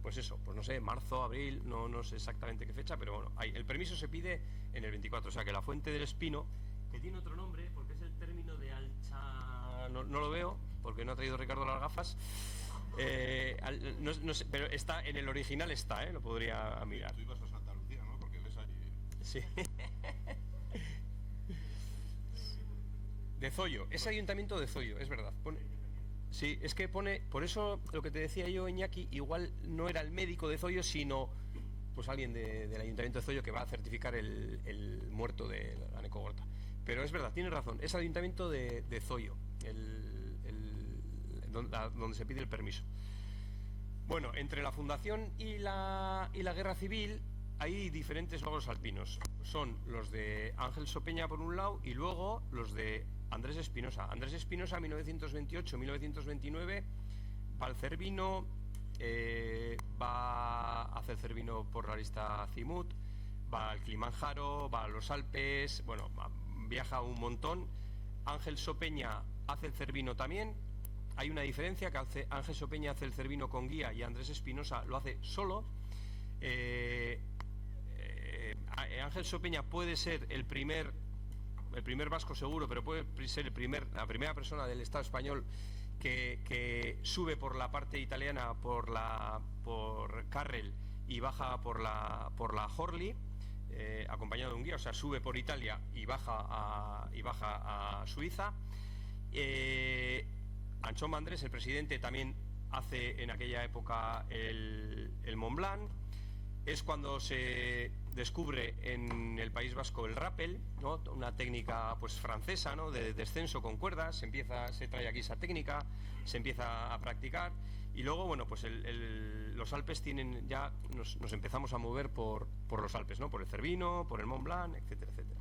pues eso, pues no sé, marzo, abril, no sé exactamente qué fecha, pero bueno, el permiso se pide en el 24. O sea que la Fuente del Espino, que tiene otro nombre porque es el término de Alcha... No lo veo porque no ha traído Ricardo las gafas. No sé, pero está en el original, lo podría mirar. Tú ibas a Santa Lucía, ¿no? Porque ves ahí... Sí. De Zoyo, es ayuntamiento de Zoyo, es verdad. Sí, es que pone, por eso lo que te decía yo, Iñaki, igual no era el médico de Zoyo, sino pues alguien del ayuntamiento de Zoyo que va a certificar el muerto de la Necogorta. Pero es verdad, tienes razón, es ayuntamiento de Zoyo, donde se pide el permiso. Bueno, entre la fundación y la guerra civil hay diferentes logros alpinos. Son los de Ángel Sopeña por un lado y luego los de Andrés Espinosa. Andrés Espinosa, 1928-1929, va al Cervino, va a hacer Cervino por la lista Azimut, va al Kilimanjaro, va a los Alpes, bueno, viaja un montón. Ángel Sopeña hace el Cervino también. Hay una diferencia, que Ángel Sopeña hace el Cervino con guía y Andrés Espinosa lo hace solo. Ángel Sopeña puede ser el primer vasco seguro, pero puede ser la primera persona del Estado español que sube por la parte italiana por Carrel y baja por la Horli, acompañado de un guía, o sea, sube por Italia y baja a Suiza. Anchón Mandrés, el presidente, también hace en aquella época el Mont Blanc. Es cuando se descubre en el País Vasco el rappel, ¿no? Una técnica pues francesa, ¿no? De descenso con cuerdas. Se trae aquí esa técnica, se empieza a practicar y luego, bueno, pues los Alpes tienen ya, nos empezamos a mover por los Alpes, ¿no? Por el Cervino, por el Mont Blanc, etcétera, etcétera.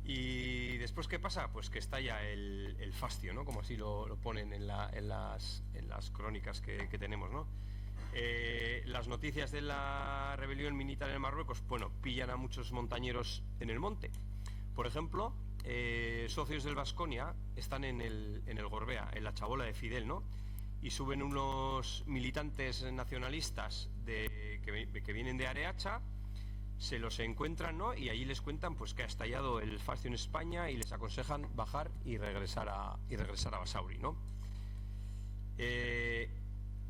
Y después, ¿qué pasa? Pues que estalla el fascio, ¿no? Como así lo ponen en las crónicas que tenemos, ¿no? Las noticias de la rebelión militar en Marruecos, bueno, pillan a muchos montañeros en el monte. Por ejemplo, socios del Baskonia están en el Gorbea, en la chabola de Fidel, ¿no? Y suben unos militantes nacionalistas que vienen de Areacha, se los encuentran, ¿no? Y allí les cuentan pues que ha estallado el fascio en España y les aconsejan bajar y regresar a Basauri, ¿no?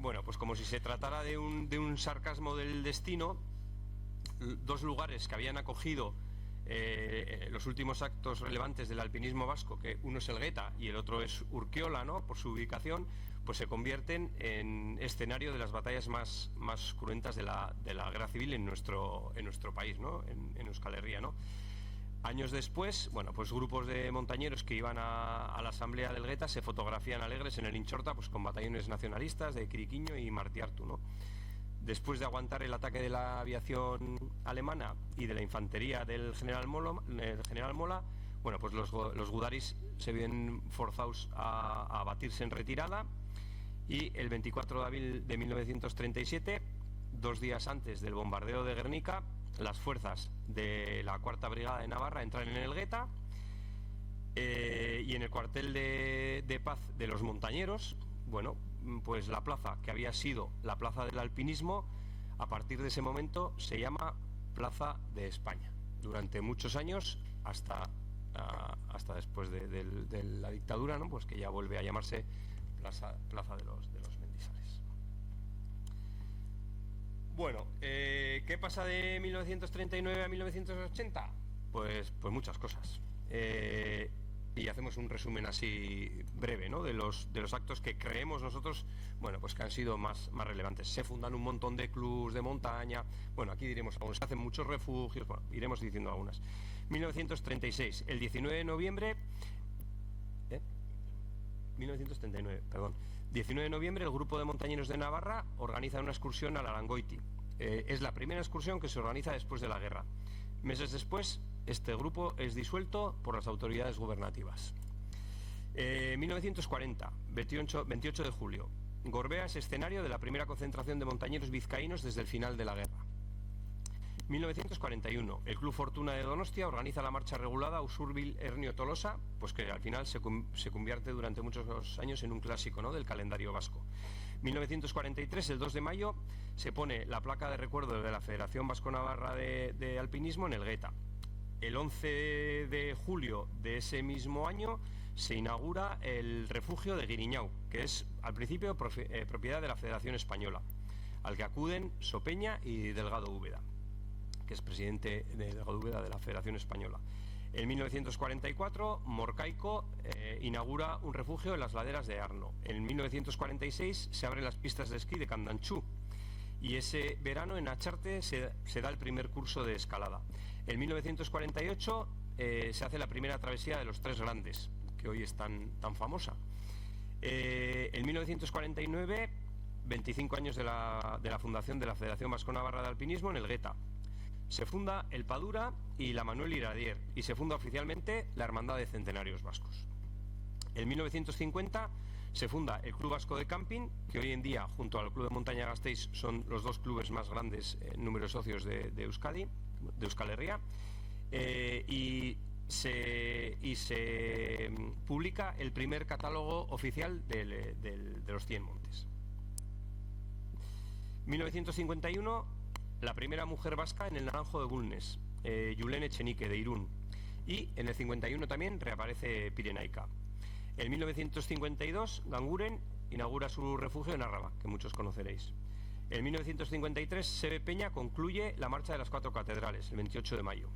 Bueno, pues como si se tratara de un sarcasmo del destino, dos lugares que habían acogido los últimos actos relevantes del alpinismo vasco, que uno es el Gueta y el otro es Urquiola, ¿no? Por su ubicación, pues se convierten en escenario de las batallas más cruentas de la guerra civil en nuestro país, ¿no? En Euskal Herria, ¿no? Años después, bueno, pues grupos de montañeros que iban a la asamblea del Gueta se fotografían alegres en el Inchorta, pues con batallones nacionalistas de Quiriquiño y Martiartu, ¿no? Después de aguantar el ataque de la aviación alemana y de la infantería del general Mola, bueno, pues los gudaris se ven forzados a batirse en retirada y el 24 de abril de 1937, 2 días antes del bombardeo de Guernica, las fuerzas de la Cuarta Brigada de Navarra entran en el Gueta y en el cuartel de paz de los montañeros, bueno, pues la plaza que había sido la plaza del alpinismo, a partir de ese momento se llama Plaza de España. Durante muchos años, hasta después de la dictadura, ¿no? Pues que ya vuelve a llamarse Plaza de los Mendizales. Bueno, ¿qué pasa de 1939 a 1980? Pues muchas cosas. Y hacemos un resumen así breve, ¿no? de los actos que creemos nosotros, bueno, pues que han sido más relevantes. Se fundan un montón de clubs de montaña, bueno, aquí diremos algunos, se hacen muchos refugios, bueno, iremos diciendo algunas. 1936, el 19 de noviembre, 1939, perdón. 19 de noviembre, el grupo de montañeros de Navarra organiza una excursión a Arangoiti. Es la primera excursión que se organiza después de la guerra. Meses después, este grupo es disuelto por las autoridades gubernativas. 1940, 28 de julio. Gorbea es escenario de la primera concentración de montañeros vizcaínos desde el final de la guerra. 1941, el Club Fortuna de Donostia organiza la marcha regulada Usurbil-Hernio-Tolosa, pues que al final se convierte durante muchos años en un clásico, ¿no? Del calendario vasco. 1943, el 2 de mayo, se pone la placa de recuerdo de la Federación Vasco-Navarra de Alpinismo en el Gueta. El 11 de julio de ese mismo año se inaugura el refugio de Guiriñau, que es al principio propiedad de la Federación Española, al que acuden Sopeña y Delgado Úbeda. que es presidente de la Dúveda de la Federación Española. En 1944, Morcaico inaugura un refugio en las laderas de Arno. En 1946 se abren las pistas de esquí de Candanchú. Y ese verano en Acharte se da el primer curso de escalada. En 1948 se hace la primera travesía de los Tres Grandes, que hoy es tan famosa. En 1949, 25 años de la fundación de la Federación Vasco-Navarra de Alpinismo en Elgueta. Se funda el Padura y la Manuel Iradier y se funda oficialmente la Hermandad de Centenarios Vascos. En 1950 se funda el Club Vasco de Camping, que hoy en día, junto al Club de Montaña Gasteiz, son los dos clubes más grandes en número de socios de Euskadi, de Euskal Herria, y se publica el primer catálogo oficial de los 100 montes. 1951, la primera mujer vasca en el Naranjo de Bulnes, Julen Echenique, de Irún, y en el 51 también reaparece Pirenaica. En 1952, Ganguren inaugura su refugio en Árraba, que muchos conoceréis. En 1953, Sebe Peña concluye la Marcha de las Cuatro Catedrales, el 28 de mayo.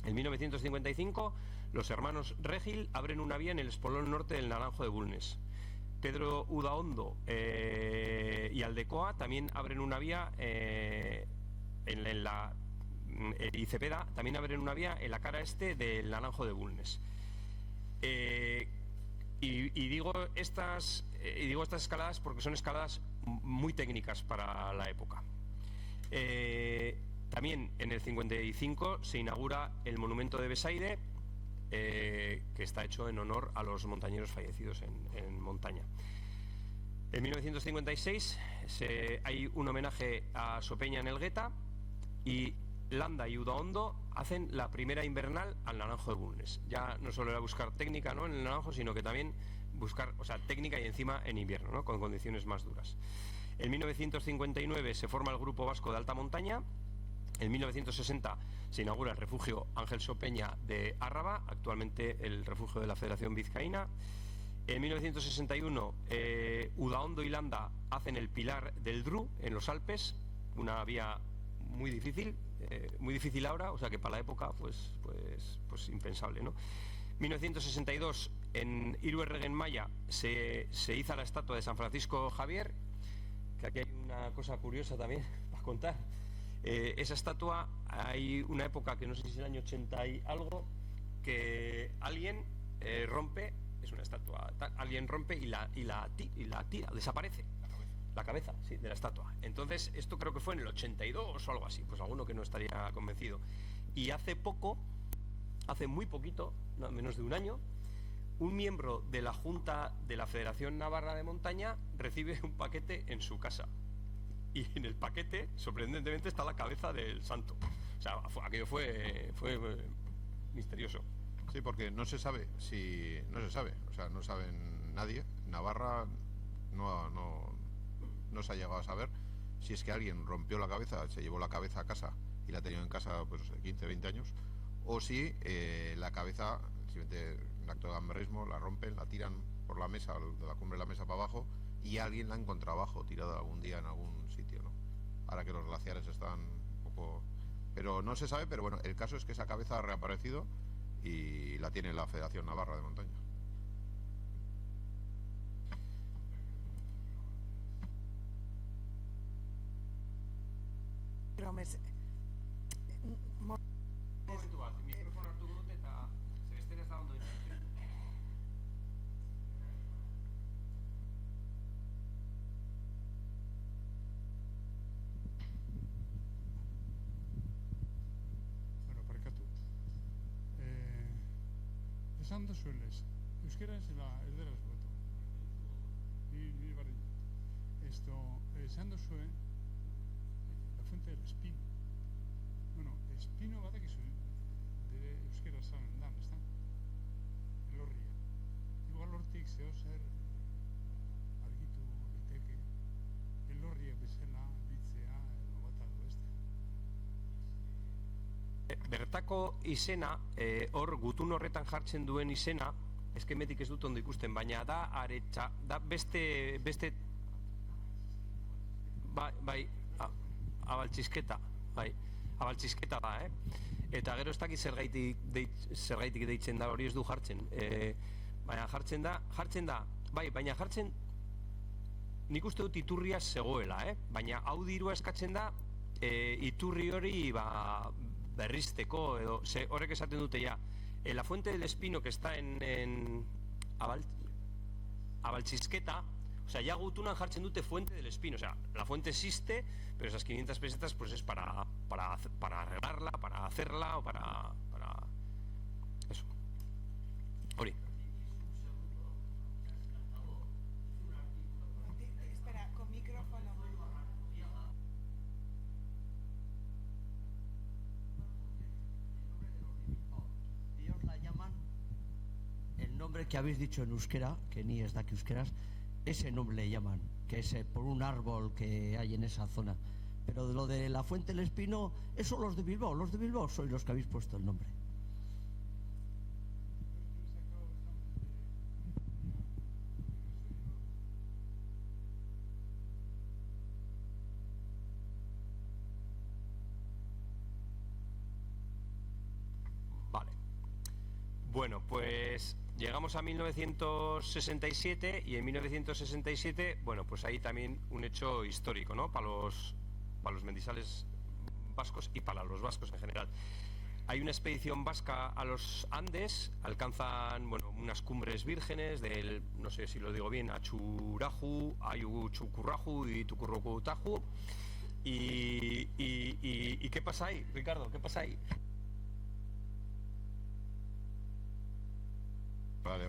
En 1955, los hermanos Regil abren una vía en el espolón norte del Naranjo de Bulnes. Pedro Udaondo y Aldecoa también abren una vía y Cepeda también abren una vía en la cara este del Naranjo de Bulnes. Y digo estas escaladas porque son escaladas muy técnicas para la época. También en el 55 se inaugura el monumento de Besaide, que está hecho en honor a los montañeros fallecidos en montaña. En 1956 hay un homenaje a Sopeña en Elgueta, y Landa y Udaondo hacen la primera invernal al Naranjo de Bulnes. Ya no solo era buscar técnica, ¿no?, en el Naranjo, sino que también buscar, técnica y encima en invierno, ¿no?, con condiciones más duras. En 1959 se forma el Grupo Vasco de Alta Montaña. En 1960 se inaugura el refugio Ángel Sopeña de Árraba, actualmente el refugio de la Federación Vizcaína. En 1961 Udaondo y Landa hacen el Pilar del Dru en los Alpes, una vía muy difícil ahora, o sea que para la época pues impensable, ¿no? 1962 en Iruerregen-Maya se iza la estatua de San Francisco Javier, que aquí hay una cosa curiosa también para contar. Esa estatua, hay una época que no sé si es el año 80 y algo, que alguien rompe, es una estatua, alguien rompe y la tira, desaparece la cabeza, sí, de la estatua. Entonces esto creo que fue en el 82 o algo así, pues alguno que no estaría convencido. Y hace muy poquito, no, menos de un año, un miembro de la Junta de la Federación Navarra de Montaña recibe un paquete en su casa. Y en el paquete, sorprendentemente, está la cabeza del santo. O sea, aquello fue misterioso. Sí, porque no se sabe, o sea, no saben nadie. Navarra no se ha llegado a saber si es que alguien rompió la cabeza, se llevó la cabeza a casa y la ha tenido en casa pues 15, 20 años, o si la cabeza, simplemente en acto de gamberrismo, la rompen, la tiran por la mesa, de la cumbre de la mesa para abajo, y alguien la encontró abajo, tirada algún día en algún sitio, ¿no? Ahora que los glaciares están un poco... Pero no se sabe, pero bueno, el caso es que esa cabeza ha reaparecido y la tiene la Federación Navarra de Montaña. Esan duzuenez, euskera ez dela esbatu. Ni barri. Esan duzuen, la fuente del espino. Bueno, espino badakizu, bere euskera zanen dan, ezta? Elorria. Igual hortik zeo zer argitu liteke. Elorria bezala bitzea edo bata du, ezta? Bertako izena, hor gutun horretan jartzen duen izena, eskemetik ez dut ondo ikusten, baina da aretsa, da beste bai, abaltxizketa, bai. Abaltzisketa da, eta gero ez dakit zergaitik deitzen da, hori ez du jartzen, baina jartzen da, bai, baina jartzen nik uste dut iturria zegoela, baina hau dirua eskatzen da iturri hori berrizteko, edo horrek esaten dute ja, la fuente del Espino que está en Abaltzisketa, o sea, ya gutunan jartzen dute fuente del Espino, o sea, la fuente existe, pero esas 500 pesetas pues es para arreglarla, para hacerla o para eso. Hori. Espera, con micrófono. Ellos la llaman, el nombre que habéis dicho en euskera, que ni es de aquí euskeras, ese nombre le llaman, que es por un árbol que hay en esa zona. Pero de lo de la Fuente del Espino, eso los de Bilbao sois los que habéis puesto el nombre. Vale. Bueno, pues llegamos a 1967 y en 1967, bueno, pues ahí también un hecho histórico, ¿no? Para los mendizales vascos y para los vascos en general. Hay una expedición vasca a los Andes, alcanzan, bueno, unas cumbres vírgenes del, no sé si lo digo bien, Achuraju, Ayuchucurraju y Tucurrucutaju. ¿Y qué pasa ahí, Ricardo? ¿Qué pasa ahí? Vale.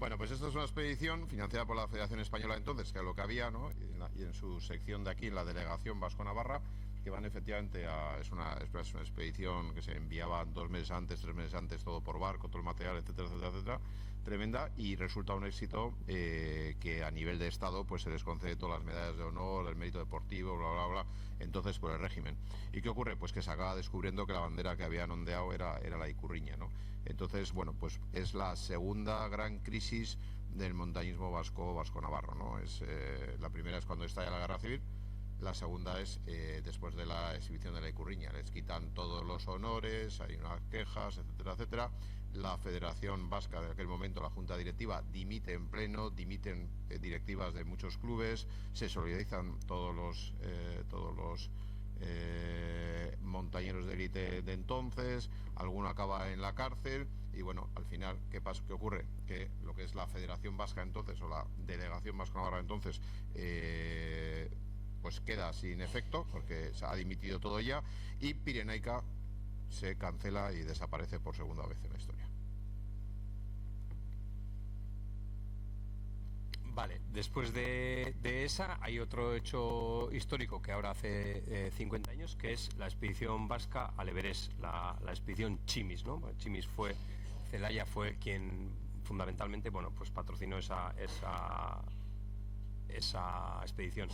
Bueno, pues esta es una expedición financiada por la Federación Española entonces, que es lo que había, ¿no? Y en su sección de aquí, en la Delegación Vasco-Navarra, que van efectivamente es una expedición que se enviaba 2 meses antes, 3 meses antes, todo por barco, todo el material, etcétera, tremenda, y resulta un éxito que a nivel de Estado pues se les concede todas las medallas de honor, el mérito deportivo, bla, entonces por el régimen. ¿Y qué ocurre? Pues que se acaba descubriendo que la bandera que habían ondeado era la Icurriña, ¿no? Entonces, bueno, pues es la segunda gran crisis del montañismo vasco-navarro, ¿no? La primera es cuando estalla la Guerra Civil, la segunda es después de la exhibición de la Icurriña. Les quitan todos los honores, hay unas quejas, etcétera. La Federación Vasca de aquel momento, la Junta Directiva, dimite en pleno, dimiten directivas de muchos clubes, se solidarizan todos los montañeros de élite de entonces, alguno acaba en la cárcel y bueno, al final, ¿qué ocurre? Que lo que es la Federación Vasca entonces o la Delegación Vasco-Navarra entonces pues queda sin efecto porque se ha dimitido todo ya y Pirenaica se cancela y desaparece por segunda vez en la historia. Vale, después de esa hay otro hecho histórico que ahora hace 50 años, que es la expedición vasca al Everest, la expedición Chimis, ¿no? Celaya fue quien fundamentalmente, bueno, pues patrocinó esa expedición.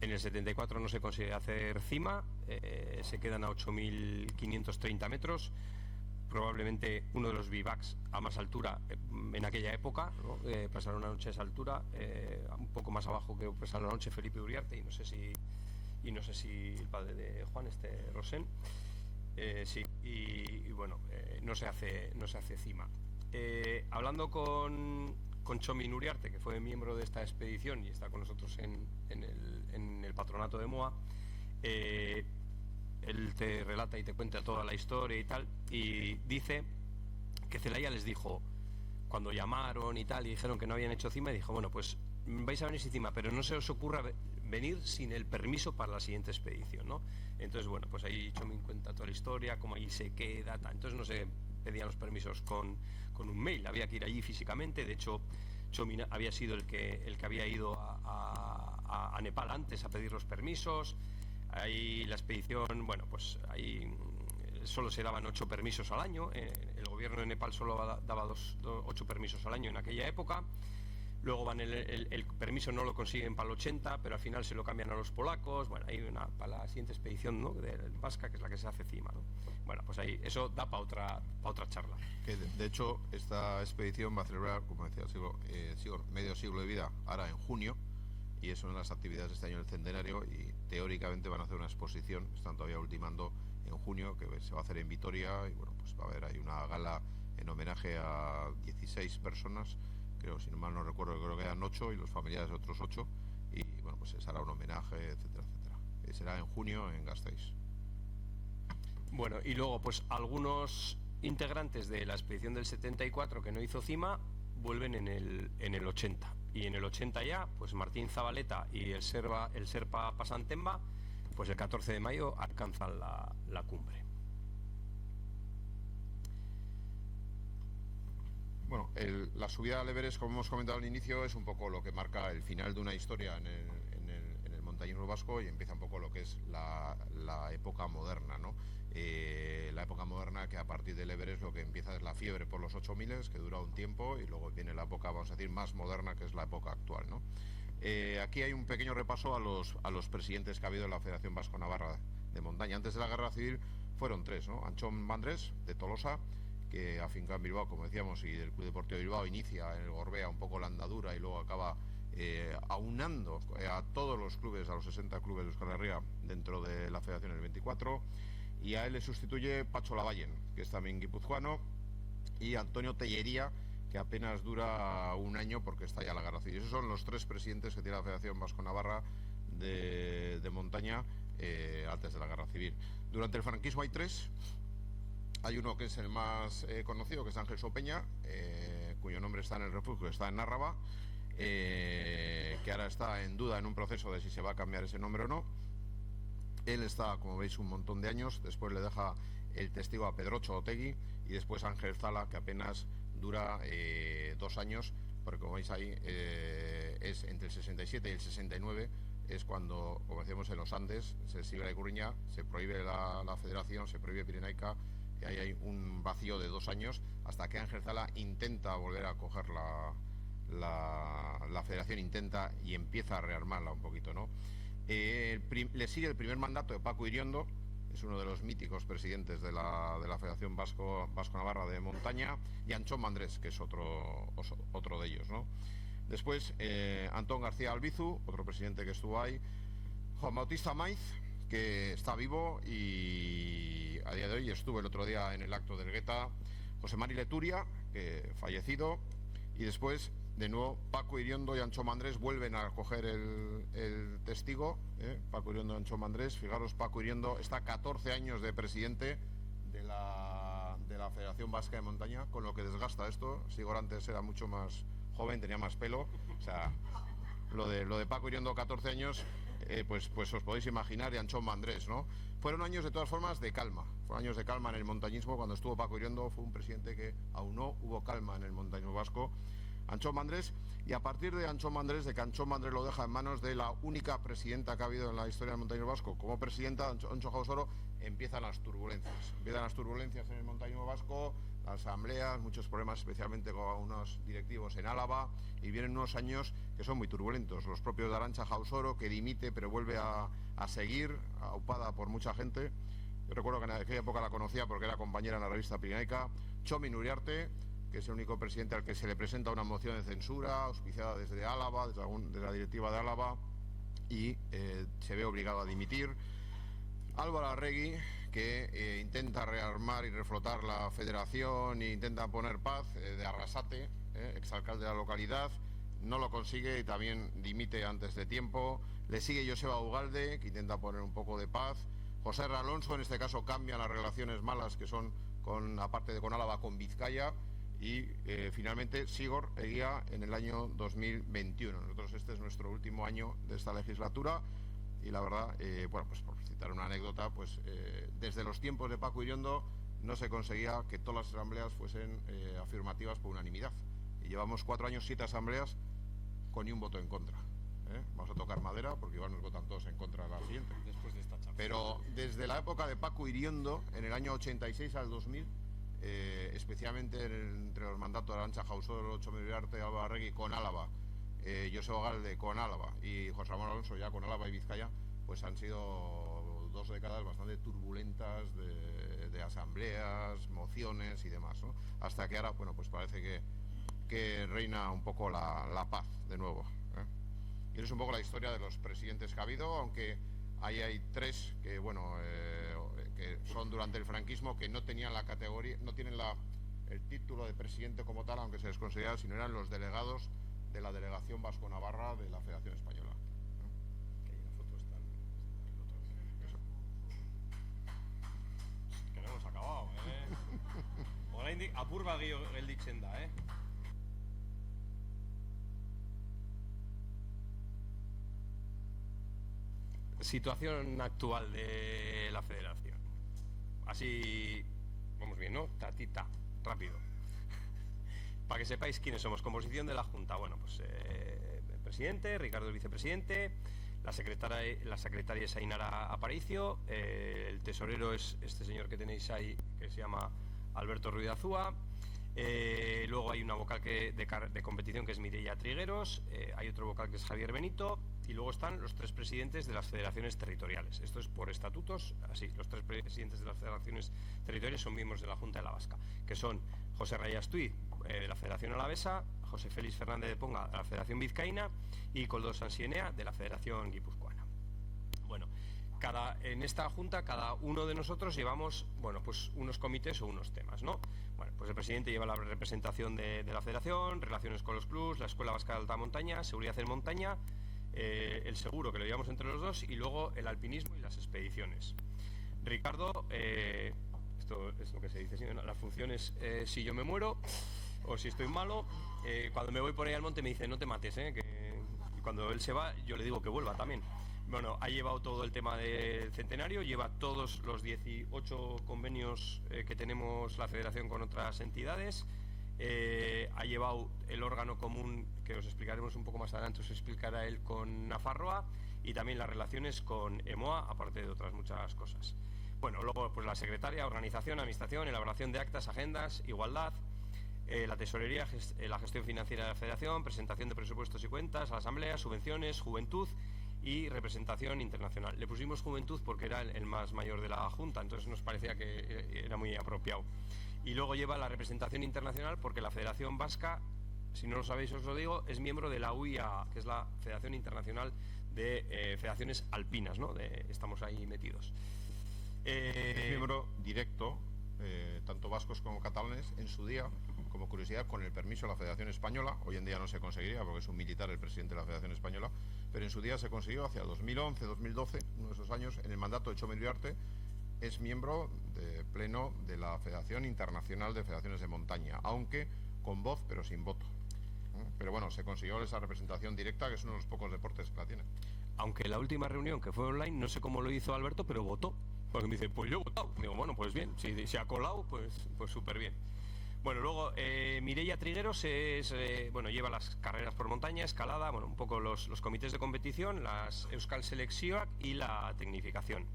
En el 74 no se consigue hacer cima, se quedan a 8.530 metros, probablemente uno de los bivacs a más altura en aquella época, ¿no? Pasaron una noche a esa altura, un poco más abajo que pasaron la noche Felipe Uriarte y no sé si el padre de Juan, Rosén, sí, y bueno, no se hace cima. Hablando con Txomin Uriarte, que fue miembro de esta expedición y está con nosotros en el patronato de MOA, él te relata y te cuenta toda la historia y tal, y dice que Celaya les dijo, cuando llamaron y tal, y dijeron que no habían hecho cima, y dijo, bueno, pues vais a venir sin cima, pero no se os ocurra venir sin el permiso para la siguiente expedición, ¿no? Entonces, bueno, pues ahí Txomin cuenta toda la historia, cómo allí se queda, tal. Entonces no se pedían los permisos con un mail, había que ir allí físicamente. De hecho, Txomin había sido el que había ido a Nepal antes a pedir los permisos. Ahí la expedición, bueno, pues ahí solo se daban 8 permisos al año. El gobierno de Nepal solo daba 8 permisos al año en aquella época. Luego van el permiso no lo consiguen para el 80, pero al final se lo cambian a los polacos. Bueno, hay una para la siguiente expedición, ¿no?, de vasca, que es la que se hace cima, ¿no? Bueno, pues ahí eso da para otra charla. Que de hecho esta expedición va a celebrar, como decía, medio siglo de vida ahora en junio, y es una de las actividades de este año del centenario, y teóricamente van a hacer una exposición, están todavía ultimando, en junio, que se va a hacer en Vitoria, y bueno, pues va a haber ahí una gala en homenaje a 16 personas, creo, si no mal no recuerdo, creo que eran 8 y los familiares de otros 8, y bueno, pues se hará un homenaje, etcétera, etcétera. Será en junio en Gasteiz. Bueno, y luego pues algunos integrantes de la expedición del 74 que no hizo cima vuelven en el 80, y en el 80 ya pues Martín Zabaleta y el Serpa Pasantemba pues el 14 de mayo alcanzan la cumbre. Bueno, la subida al Everest, como hemos comentado al inicio, es un poco lo que marca el final de una historia en el montañismo vasco, y empieza un poco lo que es la época moderna, ¿no? La época moderna, que a partir del Everest lo que empieza es la fiebre por los 8000, que dura un tiempo, y luego viene la época, vamos a decir, más moderna, que es la época actual, ¿no? Aquí hay un pequeño repaso a los presidentes que ha habido en la Federación Vasco-Navarra de Montaña. Antes de la Guerra Civil fueron 3, ¿no? Antxon Mandrés, de Tolosa, que afinca en Bilbao, como decíamos, y del Club Deportivo de Bilbao inicia en el Gorbea un poco la andadura, y luego acaba aunando a todos los clubes, a los 60 clubes de Euskal Herria dentro de la Federación del 24, y a él le sustituye Pacho Lavallen, que es también guipuzcoano, y Antonio Tellería, que apenas dura un año porque está ya la Guerra Civil. Esos son los 3 presidentes que tiene la Federación Vasco-Navarra de montaña antes de la Guerra Civil. Durante el franquismo hay 3. Hay uno que es el más conocido, que es Ángel Sopeña, cuyo nombre está en el refugio, está en Nárraba, que ahora está en duda en un proceso de si se va a cambiar ese nombre o no. Él está, como veis, un montón de años. Después le deja el testigo a Pedrocho Otegui, y después Ángel Zala, que apenas dura 2 años, porque como veis ahí es entre el 67 y el 69, es cuando, como decíamos, en los Andes se sigue la Ikurriña, se prohíbe la federación, se prohíbe Pirenaica, y ahí hay un vacío de 2 años hasta que Ángel Zala intenta volver a coger la federación, intenta y empieza a rearmarla un poquito, ¿no? Le sigue el primer mandato de Paco Iriondo, es uno de los míticos presidentes de la Federación Vasco-Navarra de Montaña, y Antxon Mandrés, que es otro de ellos, ¿no? Después Antón García Albizu, otro presidente que estuvo ahí, Juan Bautista Maiz, que está vivo y a día de hoy estuvo el otro día en el acto del Gueta, José Mari Leturia, que fallecido, y después de nuevo Paco Iriondo y Antxon Mandrés vuelven a coger el testigo, Paco Iriondo y Antxon Mandrés. Fijaros, Paco Iriondo está 14 años de presidente de la Federación Vasca de Montaña, con lo que desgasta esto. Sigor antes era mucho más joven, tenía más pelo, o sea, lo de Paco Iriondo 14 años, pues os podéis imaginar, y Antxon Mandrés, ¿no? Fueron años de todas formas de calma, fueron años de calma en el montañismo. Cuando estuvo Paco Iriondo fue un presidente que aunó, hubo calma en el montañismo vasco. Antxon Mandrés, y a partir de Antxon Mandrés, de que Antxon Mandrés lo deja en manos de la única presidenta que ha habido en la historia del montañismo vasco como presidenta, Antxo Jausoro, empiezan las turbulencias. Empiezan las turbulencias en el montañismo vasco, las asambleas, muchos problemas, especialmente con unos directivos en Álava, y vienen unos años que son muy turbulentos. Los propios de Arantxa Jausoro, que dimite pero vuelve a seguir, aupada por mucha gente. Yo recuerdo que en aquella época la conocía porque era compañera en la revista Pirenaica. Txomin Uriarte, que es el único presidente al que se le presenta una moción de censura, auspiciada desde Álava, desde la directiva de Álava, y se ve obligado a dimitir. Álvaro Arregui, que intenta rearmar y reflotar la federación e intenta poner paz, de Arrasate, exalcalde de la localidad, no lo consigue y también dimite antes de tiempo. Le sigue Joseba Ugalde, que intenta poner un poco de paz. José R. Alonso, en este caso, cambia las relaciones malas que son, aparte de con Álava, con Vizcaya. Y finalmente Sigor Eguía en el año 2021. Nosotros este es nuestro último año de esta legislatura, y la verdad, bueno, pues por citar una anécdota, pues desde los tiempos de Paco Iriondo no se conseguía que todas las asambleas fuesen afirmativas por unanimidad, y llevamos 4 años, 7 asambleas con ni un voto en contra. Vamos a tocar madera porque igual nos votan todos en contra de la siguiente. Después de esta charla. Pero desde la época de Paco Iriondo, en el año 86 al 2000, especialmente entre los mandatos de Arantxa Jausoro, Txomin Uriarte, Álvaro Arregui con Álava, Joseba Ugalde con Álava y José Ramón Alonso ya con Álava y Vizcaya, pues han sido 2 décadas bastante turbulentas de asambleas, mociones y demás, ¿no? Hasta que ahora, bueno, pues parece que reina un poco la paz de nuevo, Y es un poco la historia de los presidentes que ha habido, aunque ahí hay 3 que, bueno, que son durante el franquismo, que no tenían la categoría, no tienen el título de presidente como tal, aunque se les considera, sino eran los delegados de la delegación vasco-navarra de la Federación Española. Que ahí la foto está el otro. Que no hemos acabado, Oraindik apur bat gelditzen da, Situación actual de la federación. Así, vamos bien, ¿no? Tatita, rápido. Para que sepáis quiénes somos. Composición de la Junta. Bueno, pues el presidente, Ricardo el vicepresidente, la secretaria es Ainara Aparicio, el tesorero es este señor que tenéis ahí, que se llama Alberto Ruiz de Azúa. Luego hay una vocal de competición que es Mireia Trigueros, hay otro vocal que es Javier Benito, y luego están los 3 presidentes de las federaciones territoriales. Esto es por estatutos, así, los 3 presidentes de las federaciones territoriales son miembros de la Junta de la Vasca, que son José Rayastuy, de la Federación Alavesa, José Félix Fernández de Ponga, de la Federación Vizcaína, y Koldo Sansienea, de la Federación Guipuzcoana. Bueno, en esta junta cada uno de nosotros llevamos, bueno, pues unos comités o unos temas, ¿no? Bueno, pues el presidente lleva la representación de la federación, relaciones con los clubs, la Escuela Vasca de Alta Montaña, seguridad en montaña, el seguro, que lo llevamos entre los dos, y luego el alpinismo y las expediciones. Ricardo, esto es lo que se dice, ¿sí? Las funciones, si yo me muero o si estoy malo, cuando me voy por ahí al monte me dice no te mates, y cuando él se va yo le digo que vuelva también. Bueno, ha llevado todo el tema del centenario, lleva todos los 18 convenios que tenemos la federación con otras entidades, ha llevado el órgano común, que os explicaremos un poco más adelante, os explicará él, con Nafarroa, y también las relaciones con EMOA, aparte de otras muchas cosas. Bueno, luego pues la secretaria, organización, administración, elaboración de actas, agendas, igualdad, la tesorería, la gestión financiera de la federación, presentación de presupuestos y cuentas a la asamblea, subvenciones, juventud y representación internacional. Le pusimos juventud porque era el más mayor de la Junta, entonces nos parecía que era muy apropiado. Y luego lleva la representación internacional porque la Federación Vasca, si no lo sabéis os lo digo, es miembro de la UIA, que es la Federación Internacional de Federaciones Alpinas, ¿no? Estamos ahí metidos. Es miembro directo, tanto vascos como catalanes, en su día, como curiosidad, con el permiso de la Federación Española. Hoy en día no se conseguiría porque es un militar el presidente de la Federación Española, pero en su día se consiguió hacia 2011, 2012, uno de esos años, en el mandato de Txomin Uriarte, es miembro de pleno de la Federación Internacional de Federaciones de Montaña, aunque con voz pero sin voto. Pero bueno, se consiguió esa representación directa, que es uno de los pocos deportes que la tiene. Aunque la última reunión, que fue online, no sé cómo lo hizo Alberto, pero votó. Porque me dice, pues yo he votado. Digo, bueno, pues bien, si se ha colado, pues súper bien. Bueno, luego Mireia Trigueros lleva las carreras por montaña, escalada, bueno, un poco los comités de competición, las Euskal Selekzioak y la tecnificación.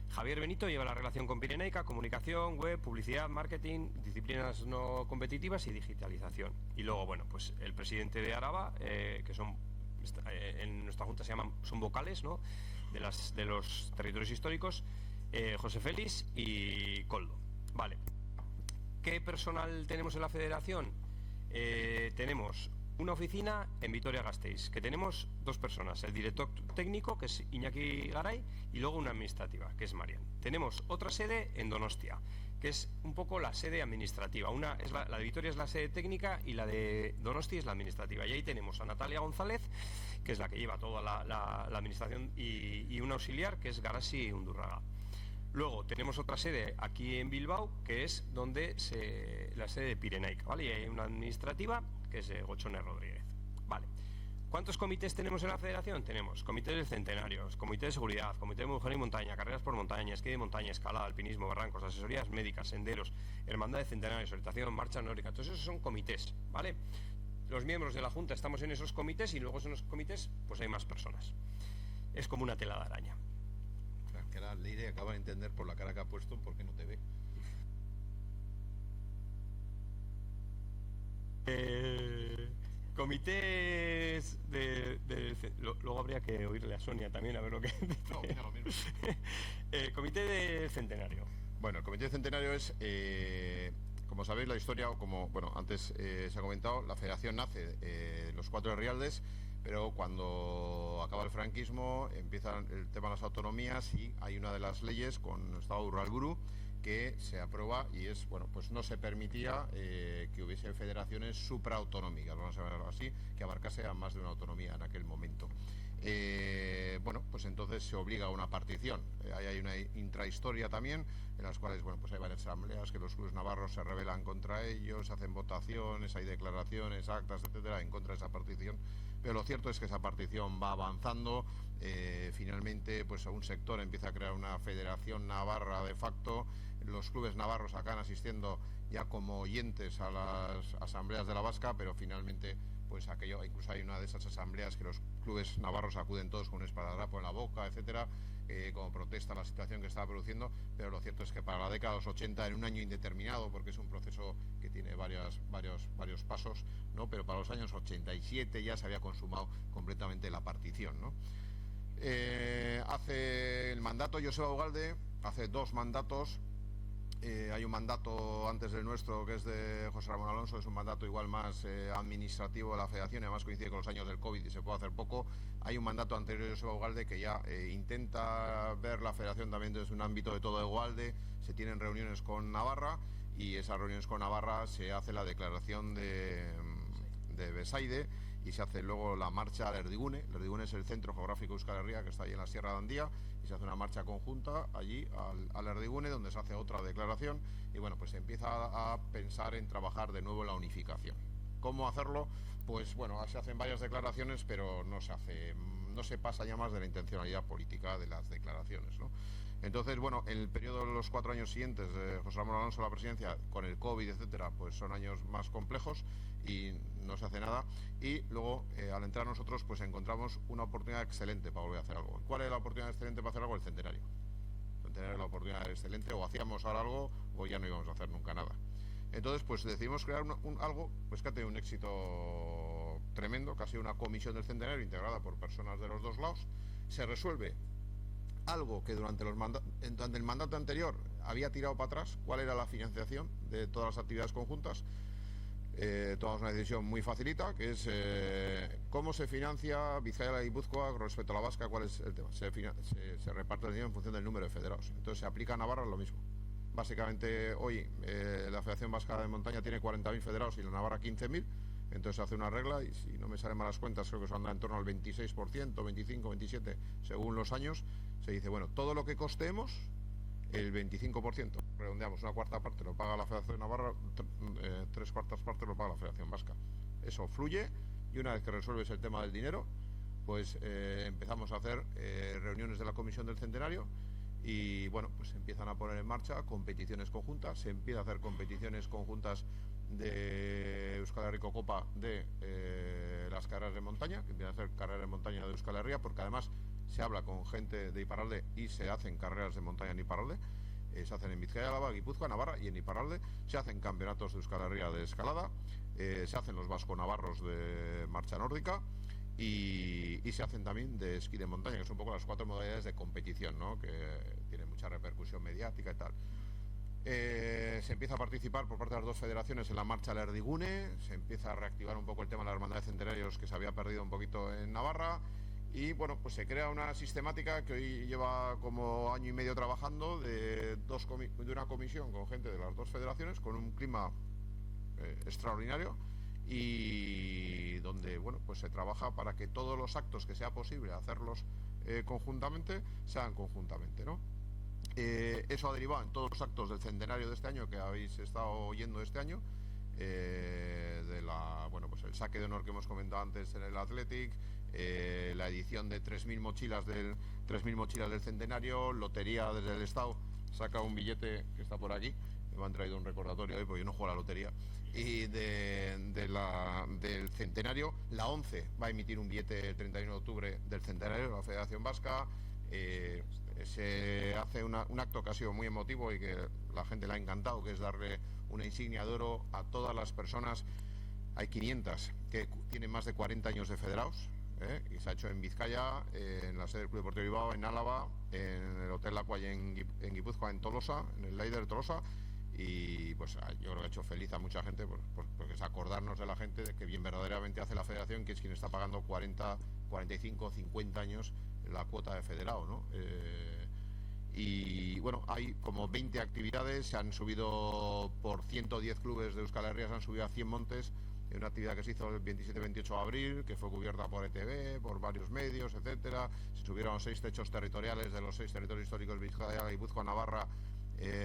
Javier Benito lleva la relación con Pirenaica, comunicación, web, publicidad, marketing, disciplinas no competitivas y digitalización. Y luego, bueno, pues el presidente de Araba, que son, en nuestra junta se llaman, son vocales, ¿no?, de los territorios históricos, José Félix y Koldo. Vale. ¿Qué personal tenemos en la federación? Tenemos una oficina en Vitoria-Gasteiz, que tenemos 2 personas, el director técnico, que es Iñaki Garay, y luego una administrativa, que es Marian. Tenemos otra sede en Donostia, que es un poco la sede administrativa. La de Vitoria es la sede técnica y la de Donosti es la administrativa. Y ahí tenemos a Natalia González, que es la que lleva toda la administración, y un auxiliar, que es Garasi Undurraga. Luego tenemos otra sede aquí en Bilbao, que es la sede de Pirenaica, ¿vale? Y hay una administrativa, que es Gochone Rodríguez. Vale. ¿Cuántos comités tenemos en la federación? Tenemos comités del centenario, comité de seguridad, comité de mujer y montaña, carreras por montaña, esquí de montaña, escalada, alpinismo, barrancos, asesorías médicas, senderos, hermandad de centenarios, orientación, marcha nórdica. Todos esos son comités, ¿vale? Los miembros de la Junta estamos en esos comités y luego en los comités pues hay más personas. Es como una tela de araña. Que ahora Leire acaba de entender por la cara que ha puesto por qué no te ve. Comités luego habría que oírle a Sonia también a ver lo que dice. No, mira lo mismo. Comité del centenario. Bueno, el comité del centenario es, como sabéis, la historia, o como, bueno, antes se ha comentado, la federación nace los 4 de Rialdes, Pero cuando acaba el franquismo empieza el tema de las autonomías y hay una de las leyes con el Estado Urralburu que se aprueba y es, bueno, pues no se permitía que hubiese federaciones supraautonómicas, vamos a verlo así, que abarcase a más de una autonomía en aquel momento. Bueno, pues entonces se obliga a una partición. Ahí hay una intrahistoria también, en las cuales, bueno, pues hay varias asambleas que los clubes navarros se rebelan contra ellos, hacen votaciones, hay declaraciones, actas, etcétera, en contra de esa partición. Pero lo cierto es que esa partición va avanzando. Finalmente, pues un sector empieza a crear una federación navarra de facto. Los clubes navarros acaban asistiendo ya como oyentes a las asambleas de la Vasca, pero finalmente, pues aquello, incluso hay una de esas asambleas que los clubes navarros acuden todos con un esparadrapo en la boca, etcétera, como protesta a la situación que estaba produciendo. Pero lo cierto es que para la década de los 80, en un año indeterminado, porque es un proceso que tiene varios pasos, ¿no? Pero para los años 87 ya se había consumado completamente la partición, ¿no? Hace el mandato Joseba Ugalde, hace 2 mandatos. Hay un mandato antes del nuestro que es de José Ramón Alonso, es un mandato igual más administrativo de la federación y además coincide con los años del COVID y se puede hacer poco. Hay un mandato anterior de Joseba Ugalde que ya intenta ver la federación también desde un ámbito de todo Ugalde. Se tienen reuniones con Navarra y esas reuniones con Navarra se hace la declaración de Besaide y se hace luego la marcha al Erdigune. El Erdigune es el centro geográfico de Euskal Herria que está ahí en la Sierra de Andía y se hace una marcha conjunta allí al Erdigune donde se hace otra declaración y bueno, pues se empieza a pensar en trabajar de nuevo la unificación. ¿Cómo hacerlo? Pues bueno, se hacen varias declaraciones pero no se pasa ya más de la intencionalidad política de las declaraciones, ¿no? Entonces, bueno, en el periodo de los 4 años siguientes de José Ramón Alonso a la presidencia, con el COVID, etcétera, pues son años más complejos y no se hace nada. Y luego, al entrar nosotros, pues encontramos una oportunidad excelente para volver a hacer algo. ¿Cuál es la oportunidad excelente para hacer algo? El centenario. El centenario es la oportunidad excelente, o hacíamos ahora algo o ya no íbamos a hacer nunca nada. Entonces, pues decidimos crear algo pues que ha tenido un éxito tremendo, casi una comisión del centenario integrada por personas de los 2 lados. Se resuelve algo que durante el mandato anterior había tirado para atrás, cuál era la financiación de todas las actividades conjuntas. Tomamos una decisión muy facilita, que es cómo se financia Vizcaya y Guipúzcoa con respecto a la Vasca. ¿Cuál es el tema? Se reparte el dinero en función del número de federados. Entonces se aplica a Navarra lo mismo. Básicamente hoy la Federación Vasca de Montaña tiene 40.000 federados y la Navarra 15.000. Entonces se hace una regla y si no me salen malas cuentas creo que eso anda en torno al 26%, 25, 27 según los años. Se dice, bueno, todo lo que costeemos, el 25%, redondeamos, una cuarta parte lo paga la Federación Navarra, 3/4 partes lo paga la Federación Vasca. Eso fluye y una vez que resuelves el tema del dinero, pues empezamos a hacer reuniones de la Comisión del Centenario y bueno, pues se empiezan a poner en marcha competiciones conjuntas, se empieza a hacer competiciones conjuntas de Euskal Herriko Copa de las carreras de montaña, que empiezan a hacer carreras de montaña de Euskal Herria, porque además se habla con gente de Iparralde y se hacen carreras de montaña en Iparralde. Se hacen en Vizcaya, Álava, Guipúzcoa, Navarra y en Iparralde. Se hacen campeonatos de Euskal Herria de escalada, se hacen los vasco-navarros de marcha nórdica y se hacen también de esquí de montaña, que son un poco las 4 modalidades de competición, ¿no? Que tienen mucha repercusión mediática y tal. Se empieza a participar por parte de las 2 federaciones en la marcha al Erdigune, se empieza a reactivar un poco el tema de la hermandad de centenarios que se había perdido un poquito en Navarra y bueno, pues se crea una sistemática que hoy lleva como año y medio trabajando de una comisión con gente de las 2 federaciones con un clima extraordinario y donde bueno, pues se trabaja para que todos los actos que sea posible hacerlos conjuntamente sean conjuntamente, ¿no? Eso ha derivado en todos los actos del centenario de este año que habéis estado oyendo este año, pues el saque de honor que hemos comentado antes en el Athletic, la edición de 3.000 mochilas del centenario, lotería desde el Estado, saca un billete que está por aquí, me han traído un recordatorio hoy porque yo no juego a la lotería, y del centenario, la ONCE va a emitir un billete el 31 de octubre del centenario de la Federación Vasca. Se hace un acto que ha sido muy emotivo y que la gente le ha encantado, que es darle una insignia de oro a todas las personas. Hay 500 que tienen más de 40 años de federados, y se ha hecho en Vizcaya, en la sede del Club Deportivo Bilbao, en Álava, en el Hotel Lacuay en Guipúzcoa, en Tolosa, en el Leider de Tolosa, y pues yo creo que ha hecho feliz a mucha gente porque es acordarnos de la gente que bien verdaderamente hace la federación, que es quien está pagando 40, 45, 50 años la cuota de federado, ¿no? Y bueno, hay como 20 actividades, se han subido por 110 clubes de Euskal Herria, se han subido a 100 montes, una actividad que se hizo el 27-28 de abril, que fue cubierta por ETV, por varios medios, etcétera. Se subieron 6 techos territoriales de los 6 territorios históricos, Vizcaya, Guipúzcoa, Navarra,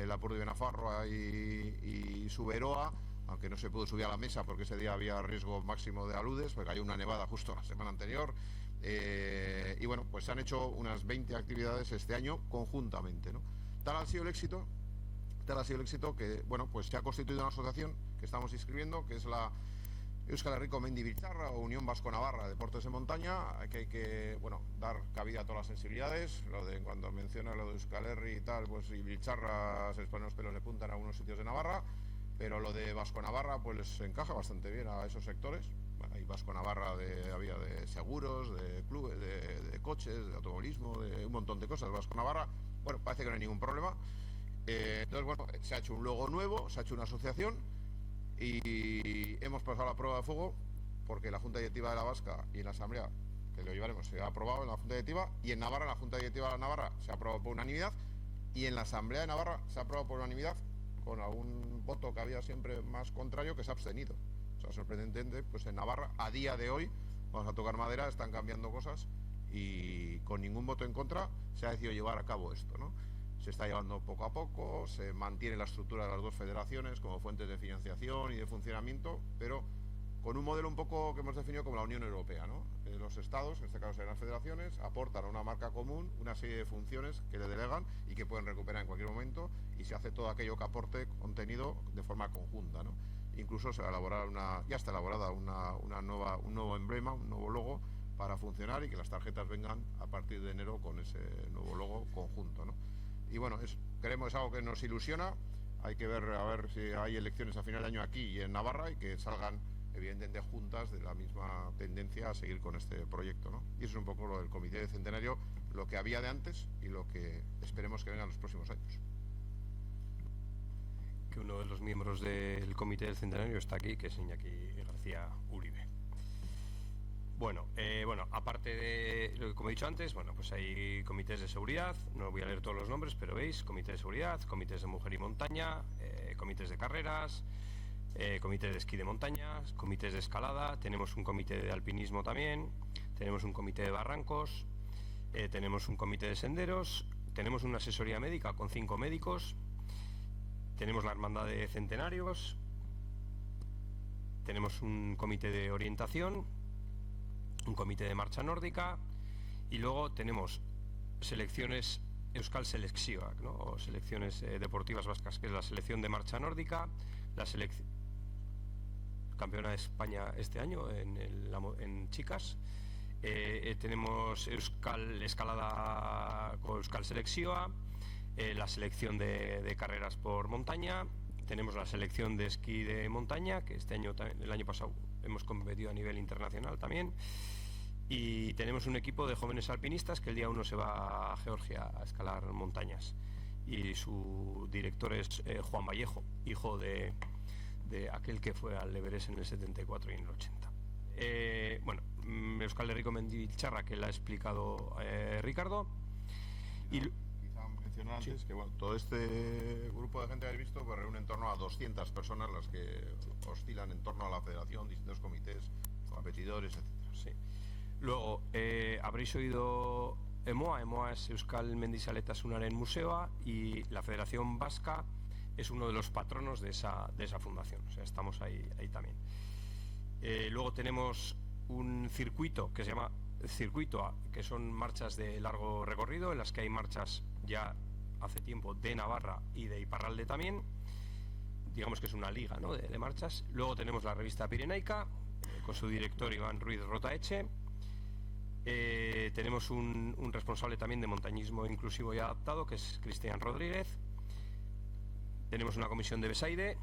Lapurdi de Nafarroa y Suberoa, aunque no se pudo subir a la mesa porque ese día había riesgo máximo de aludes, porque cayó una nevada justo la semana anterior. Y bueno, pues se han hecho unas 20 actividades este año conjuntamente, ¿no? Tal ha sido el éxito que, bueno, pues se ha constituido una asociación que estamos inscribiendo, que es la Euskal Herriko Mendi Biltzarra o Unión Vasco-Navarra de Deportes de Montaña, que hay que, bueno, dar cabida a todas las sensibilidades. Lo de cuando menciona lo de Euskal Herri y tal, pues y Biltzarra se les ponen los pelos de punta en algunos sitios de Navarra, pero lo de Vasco-Navarra pues les encaja bastante bien a esos sectores. Bueno, hay Vasco-Navarra había de seguros, de clubes, de coches, de automovilismo, de un montón de cosas. Vasco-Navarra, bueno, parece que no hay ningún problema. Entonces, bueno, se ha hecho un logo nuevo, se ha hecho una asociación y hemos pasado la prueba de fuego porque la Junta Directiva de la Vasca y en la Asamblea, que lo llevaremos, se ha aprobado en la Junta Directiva, y en Navarra, la Junta Directiva de Navarra se ha aprobado por unanimidad, y en la Asamblea de Navarra se ha aprobado por unanimidad, con algún voto que había siempre más contrario, que se ha abstenido. O sea, sorprendentemente, pues en Navarra, a día de hoy, vamos a tocar madera, están cambiando cosas y con ningún voto en contra se ha decidido llevar a cabo esto, ¿no? Se está llevando poco a poco, se mantiene la estructura de las dos federaciones como fuentes de financiación y de funcionamiento, pero con un modelo un poco que hemos definido como la Unión Europea, ¿no? Los estados, en este caso serán las federaciones, aportan a una marca común una serie de funciones que le delegan y que pueden recuperar en cualquier momento, y se hace todo aquello que aporte contenido de forma conjunta, ¿no? Incluso se va a elaborar ya está elaborada un nuevo emblema, un nuevo logo para funcionar, y que las tarjetas vengan a partir de enero con ese nuevo logo conjunto, ¿no? Y bueno, es algo que nos ilusiona. Hay que ver a ver si hay elecciones a final de año aquí y en Navarra, y que salgan evidentemente juntas de la misma tendencia a seguir con este proyecto, ¿no? Y eso es un poco lo del Comité de Centenario, lo que había de antes y lo que esperemos que venga en los próximos años. Que uno de los miembros del Comité del Centenario está aquí, que es Iñaki García Uribe. Bueno, aparte de lo que, como he dicho antes, bueno, pues hay comités de seguridad, no voy a leer todos los nombres, pero veis, comité de seguridad, comités de mujer y montaña, comités de carreras, comités de esquí de montaña, comités de escalada, tenemos un comité de alpinismo también, tenemos un comité de barrancos, tenemos un comité de senderos, tenemos una asesoría médica con 5 médicos, tenemos la hermandad de centenarios, tenemos un comité de orientación, un comité de marcha nórdica, y luego tenemos selecciones Euskal Selekzioak, ¿no? O selecciones deportivas vascas, que es la selección de marcha nórdica, la selección campeona de España este año en chicas, tenemos Euskal Escalada con Euskal Selekzioa, la selección de carreras por montaña, tenemos la selección de esquí de montaña, que el año pasado hemos competido a nivel internacional también, y tenemos un equipo de jóvenes alpinistas que el día 1 se va a Georgia a escalar montañas, y su director es Juan Vallejo, hijo de aquel que fue al Everest en el 74 y en el 80. Euskal Herriko Mendi Biltzarra, que la ha explicado Ricardo. Quizá mencionar antes, sí, que bueno, todo este grupo de gente que habéis visto pues reúne en torno a 200 personas, las que oscilan en torno a la federación, distintos comités, competidores, etc. Sí. Luego, habréis oído EMOA. EMOA es Euskal Mendizaletasunaren Museoa, y la Federación Vasca es uno de los patronos de esa fundación. O sea, estamos ahí también. Luego tenemos un circuito que se llama Circuito A, que son marchas de largo recorrido, en las que hay marchas ya hace tiempo de Navarra y de Iparralde también. Digamos que es una liga, ¿no?, de marchas. Luego tenemos la revista Pirenaica, con su director Iván Ruiz Rotaeche. Tenemos un responsable también de montañismo inclusivo y adaptado, que es Cristian Rodríguez. Tenemos una comisión de Besaide.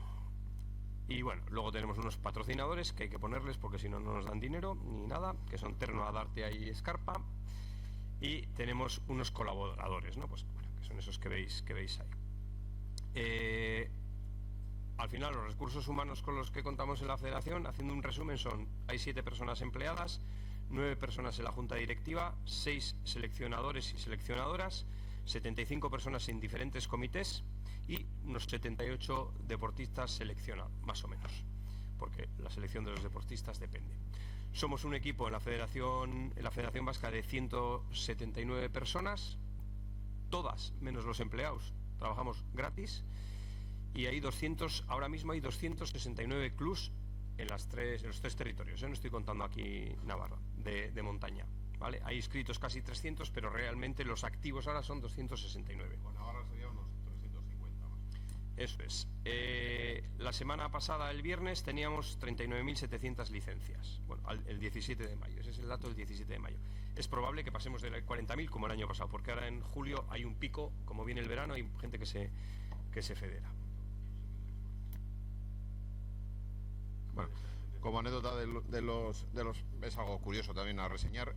Y bueno, luego tenemos unos patrocinadores que hay que ponerles, porque si no, no nos dan dinero ni nada, que son Terno, Adartea y Escarpa. Y tenemos unos colaboradores, ¿no? Pues bueno, que son esos que veis ahí. al final los recursos humanos con los que contamos en la federación, haciendo un resumen, hay 7 personas empleadas, 9 personas en la junta directiva, 6 seleccionadores y seleccionadoras, 75 personas en diferentes comités y unos 78 deportistas seleccionados, más o menos, porque la selección de los deportistas depende. Somos un equipo en la Federación Vasca de 179 personas, todas menos los empleados, trabajamos gratis, y ahora mismo hay 269 clubs en los 3 territorios, no estoy contando aquí Navarra, de montaña, ¿vale? Hay inscritos casi 300, pero realmente los activos ahora son 269. Con Navarra sería unos 350 más. Eso es. La semana pasada, el viernes, teníamos 39.700 licencias. Bueno, el 17 de mayo. Ese es el dato del 17 de mayo. Es probable que pasemos de 40.000 como el año pasado, porque ahora en julio hay un pico, como viene el verano, hay gente que se federa. Bueno, como anécdota es algo curioso también a reseñar.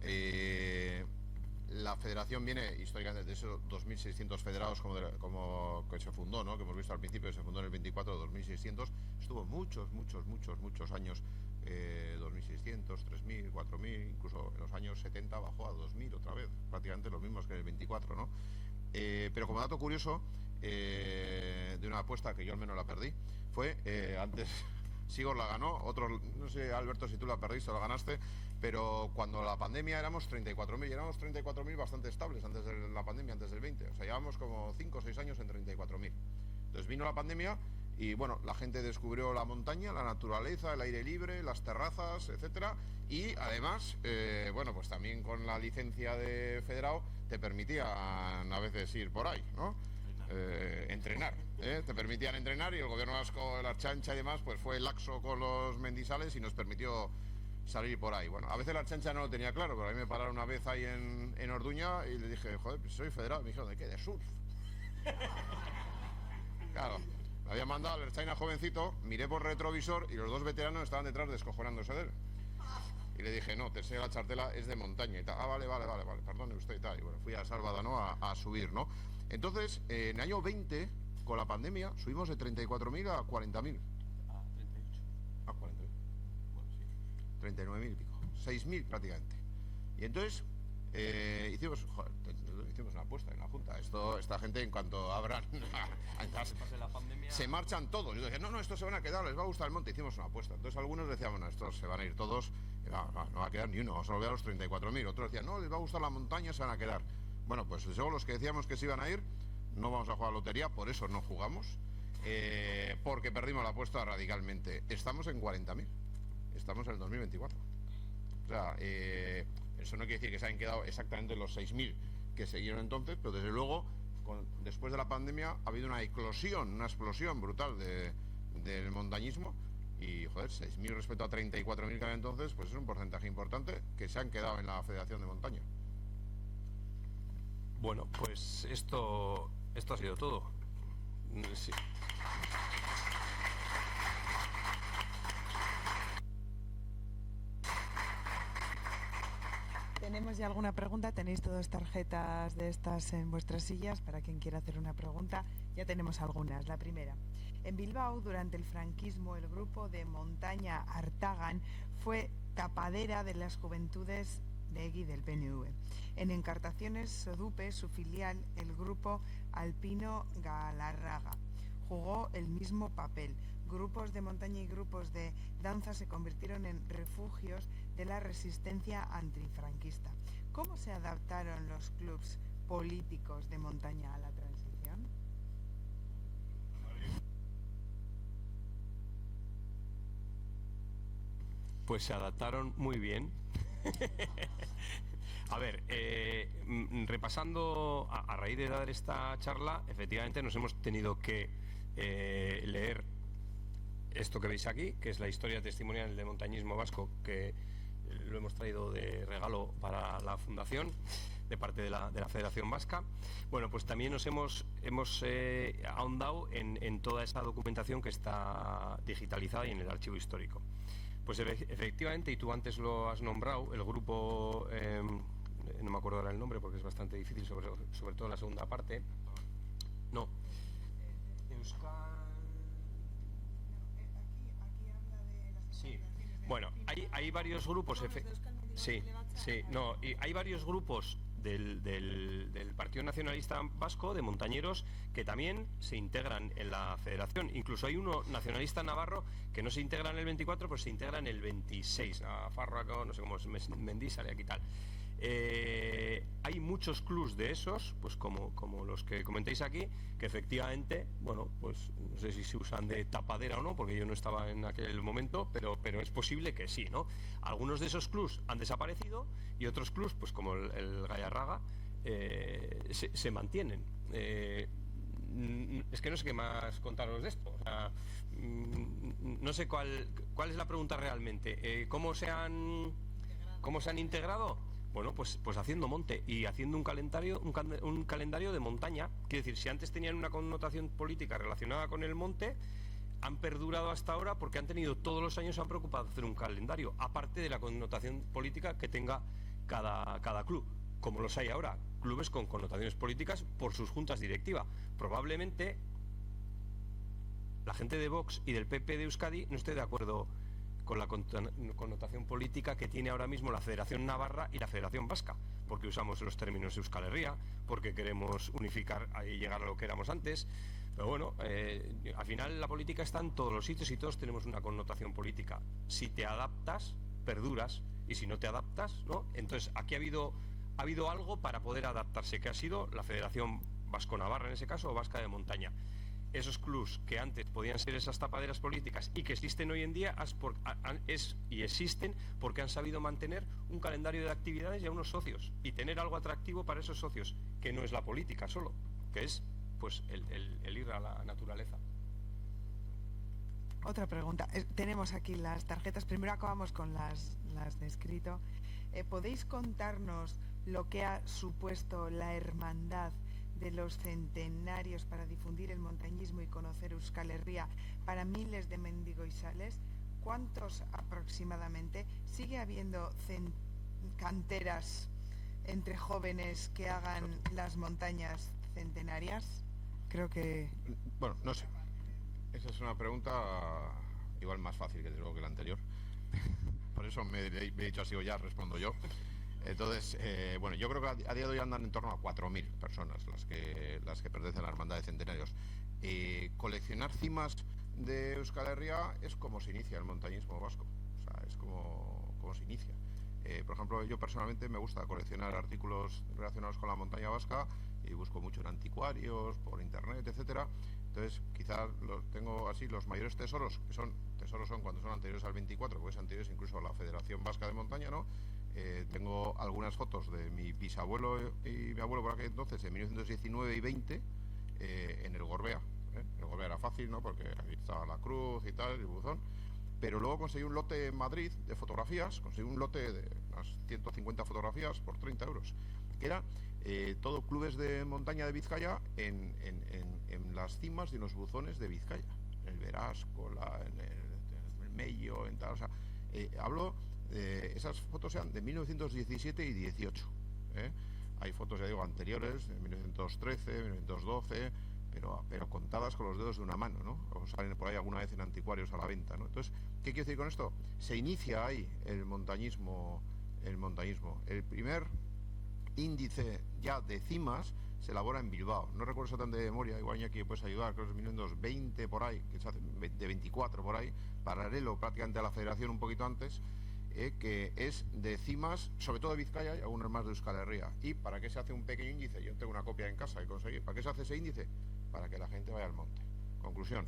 La federación viene históricamente de esos 2.600 federados como que se fundó, ¿no? Que hemos visto al principio, que se fundó en el 24, 2.600. Estuvo muchos años, 2.600, 3.000, 4.000, incluso en los años 70 bajó a 2.000 otra vez, prácticamente los mismos que en el 24, ¿no? Pero como dato curioso, de una apuesta que yo al menos la perdí, fue antes... Sigor la ganó, otros, no sé, Alberto, si tú la perdiste o la ganaste, pero cuando la pandemia éramos 34.000, y éramos 34.000 bastante estables antes de la pandemia, antes del 20, o sea, llevamos como 5 o 6 años en 34.000. Entonces vino la pandemia y, bueno, la gente descubrió la montaña, la naturaleza, el aire libre, las terrazas, etcétera, y además, bueno, pues también con la licencia de federado te permitían a veces ir por ahí, ¿no? Entrenar, te permitían entrenar, y el gobierno vasco, la Chancha y demás, pues fue laxo con los mendizales y nos permitió salir por ahí. Bueno, a veces la Chancha no lo tenía claro, pero a mí me pararon una vez ahí en Orduña y le dije, joder, pues soy federado. Me dijeron, ¿de qué? ¿De surf? Claro, me había mandado al Erchaina jovencito, miré por retrovisor y los 2 veteranos estaban detrás descojonándose de él. Y le dije, no, tercera la chartela es de montaña y tal. Ah, vale, perdone usted y tal. Y bueno, fui a Salvada, ¿no? A subir, ¿no? Entonces, en el año 20, con la pandemia, subimos de 34.000 a 40.000. A 38. A 40.000. Bueno, sí. 39.000 y pico. 6.000 prácticamente. Y entonces, hicimos una apuesta en la Junta. Esta gente, en cuanto abran, se marchan todos. Yo decía, no, estos se van a quedar, les va a gustar el monte. Hicimos una apuesta. Entonces algunos decían, bueno, estos se van a ir todos, no va a quedar ni uno, vamos a volver a los 34.000. Otros decían, no, les va a gustar la montaña, se van a quedar. Bueno, pues luego los que decíamos que se iban a ir, no vamos a jugar a lotería, por eso no jugamos, porque perdimos la apuesta radicalmente. Estamos en 40.000, estamos en el 2024. O sea, eso no quiere decir que se hayan quedado exactamente los 6.000 que siguieron entonces, pero desde luego, después de la pandemia, ha habido una explosión brutal del montañismo. Y, joder, 6.000 respecto a 34.000 que había entonces, pues es un porcentaje importante que se han quedado en la Federación de Montaña. Bueno, pues esto ha sido todo. Sí. ¿Tenemos ya alguna pregunta? Tenéis todas tarjetas de estas en vuestras sillas para quien quiera hacer una pregunta. Ya tenemos algunas. La primera. En Bilbao, durante el franquismo, el grupo de montaña Artagan fue tapadera de las juventudes de Egui del PNV. En Encartaciones Sodupe, su filial, el grupo Alpino Galarraga, jugó el mismo papel. Grupos de montaña y grupos de danza se convirtieron en refugios de la resistencia antifranquista. ¿Cómo se adaptaron los clubs políticos de montaña a la transición? Pues se adaptaron muy bien. A ver, repasando, a raíz de dar esta charla, efectivamente nos hemos tenido que leer esto que veis aquí, que es la historia testimonial del montañismo vasco, que lo hemos traído de regalo para la fundación, de parte de la Federación Vasca. Bueno, pues también nos hemos ahondado en toda esa documentación que está digitalizada y en el archivo histórico. Pues efectivamente, y tú antes lo has nombrado, el grupo, no me acuerdo ahora el nombre porque es bastante difícil, sobre todo la segunda parte. No. Sí. Bueno, hay varios grupos. Sí, sí, no, y hay varios grupos del Partido Nacionalista Vasco, de montañeros, que también se integran en la federación. Incluso hay uno nacionalista navarro que no se integra en el 24, pero se integra en el 26. Nafarroa, no sé cómo es, Mendizale, aquí tal. Hay muchos clubs de esos, pues como los que comentáis aquí, que efectivamente, bueno, pues no sé si se usan de tapadera o no, porque yo no estaba en aquel momento, pero es posible que sí, ¿no? Algunos de esos clubs han desaparecido y otros clubs, pues como el Gallarraga, se mantienen. Es que no sé qué más contaros de esto. O sea, no sé cuál es la pregunta realmente. ¿Cómo se han integrado? Bueno, pues haciendo monte y haciendo un calendario de montaña. Quiero decir, si antes tenían una connotación política relacionada con el monte, han perdurado hasta ahora porque han tenido todos los años, se han preocupado de hacer un calendario, aparte de la connotación política que tenga cada club, como los hay ahora, clubes con connotaciones políticas por sus juntas directivas. Probablemente la gente de Vox y del PP de Euskadi no esté de acuerdo con la connotación política que tiene ahora mismo la Federación Navarra y la Federación Vasca, porque usamos los términos Euskal Herria, porque queremos unificar y llegar a lo que éramos antes. Pero bueno, al final la política está en todos los sitios y todos tenemos una connotación política. Si te adaptas, perduras, y si no te adaptas, ¿no? Entonces aquí ha habido algo para poder adaptarse, que ha sido la Federación Vasco-Navarra en ese caso, o Vasca de Montaña. Esos clubs que antes podían ser esas tapaderas políticas y que existen hoy en día existen porque han sabido mantener un calendario de actividades y a unos socios y tener algo atractivo para esos socios, que no es la política solo, que es pues el ir a la naturaleza. Otra pregunta. Tenemos aquí las tarjetas. Primero acabamos con las de escrito. ¿Podéis contarnos lo que ha supuesto la hermandad de los centenarios para difundir el montañismo y conocer Euskal Herria para miles de mendigoizales? ¿Cuántos aproximadamente? ¿Sigue habiendo canteras entre jóvenes que hagan las montañas centenarias? Creo que... Bueno, no sé. Esa es una pregunta igual más fácil que desde luego que la anterior. Por eso me he dicho así, o ya respondo yo. Entonces, bueno, yo creo que a día de hoy andan en torno a 4.000 personas las que pertenecen a la hermandad de centenarios. Coleccionar cimas de Euskal Herria es como se inicia el montañismo vasco. O sea, es como se inicia. Por ejemplo, yo personalmente me gusta coleccionar artículos relacionados con la montaña vasca y busco mucho en anticuarios, por internet, etcétera. Entonces, quizás tengo así los mayores tesoros, que son cuando son anteriores al 24, porque es anteriores incluso a la Federación Vasca de Montaña, ¿no? Tengo algunas fotos de mi bisabuelo y mi abuelo por aquel entonces, en 1919 y 20, en el Gorbea. El Gorbea era fácil, ¿no? Porque ahí estaba la cruz y tal, el buzón. Pero luego conseguí un lote en Madrid de fotografías, conseguí un lote de unas 150 fotografías por 30 euros, que era todo clubes de montaña de Vizcaya en las cimas de los buzones de Vizcaya, en el Verasco, en el Mello, en tal, o sea, hablo esas fotos sean de 1917 y 18. Hay fotos, ya digo, anteriores, de 1913, 1912, pero contadas con los dedos de una mano, ¿no? O salen por ahí alguna vez en anticuarios a la venta, ¿no? Entonces, ¿qué quiero decir con esto? Se inicia ahí el montañismo. El primer índice ya de cimas se elabora en Bilbao. No recuerdo exactamente de memoria, igual Iñaki puedes ayudar, creo que es 1920 por ahí, que se hace de 24 por ahí, paralelo prácticamente a la federación un poquito antes, que es de cimas, sobre todo de Vizcaya y algunas más de Euskal Herria. ¿Y para qué se hace un pequeño índice? Yo tengo una copia en casa y conseguí. ¿Para qué se hace ese índice? Para que la gente vaya al monte. Conclusión.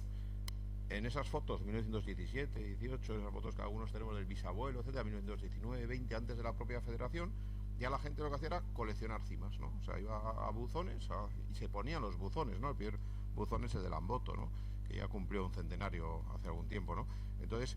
En esas fotos, 1917, 18, esas fotos que algunos tenemos del bisabuelo, etcétera, 1919, 20, antes de la propia federación, ya la gente lo que hacía era coleccionar cimas, ¿no? O sea, iba a buzones y se ponían los buzones, ¿no? El primer buzón es el de Lamboto, ¿no? Que ya cumplió un centenario hace algún tiempo, ¿no? Entonces,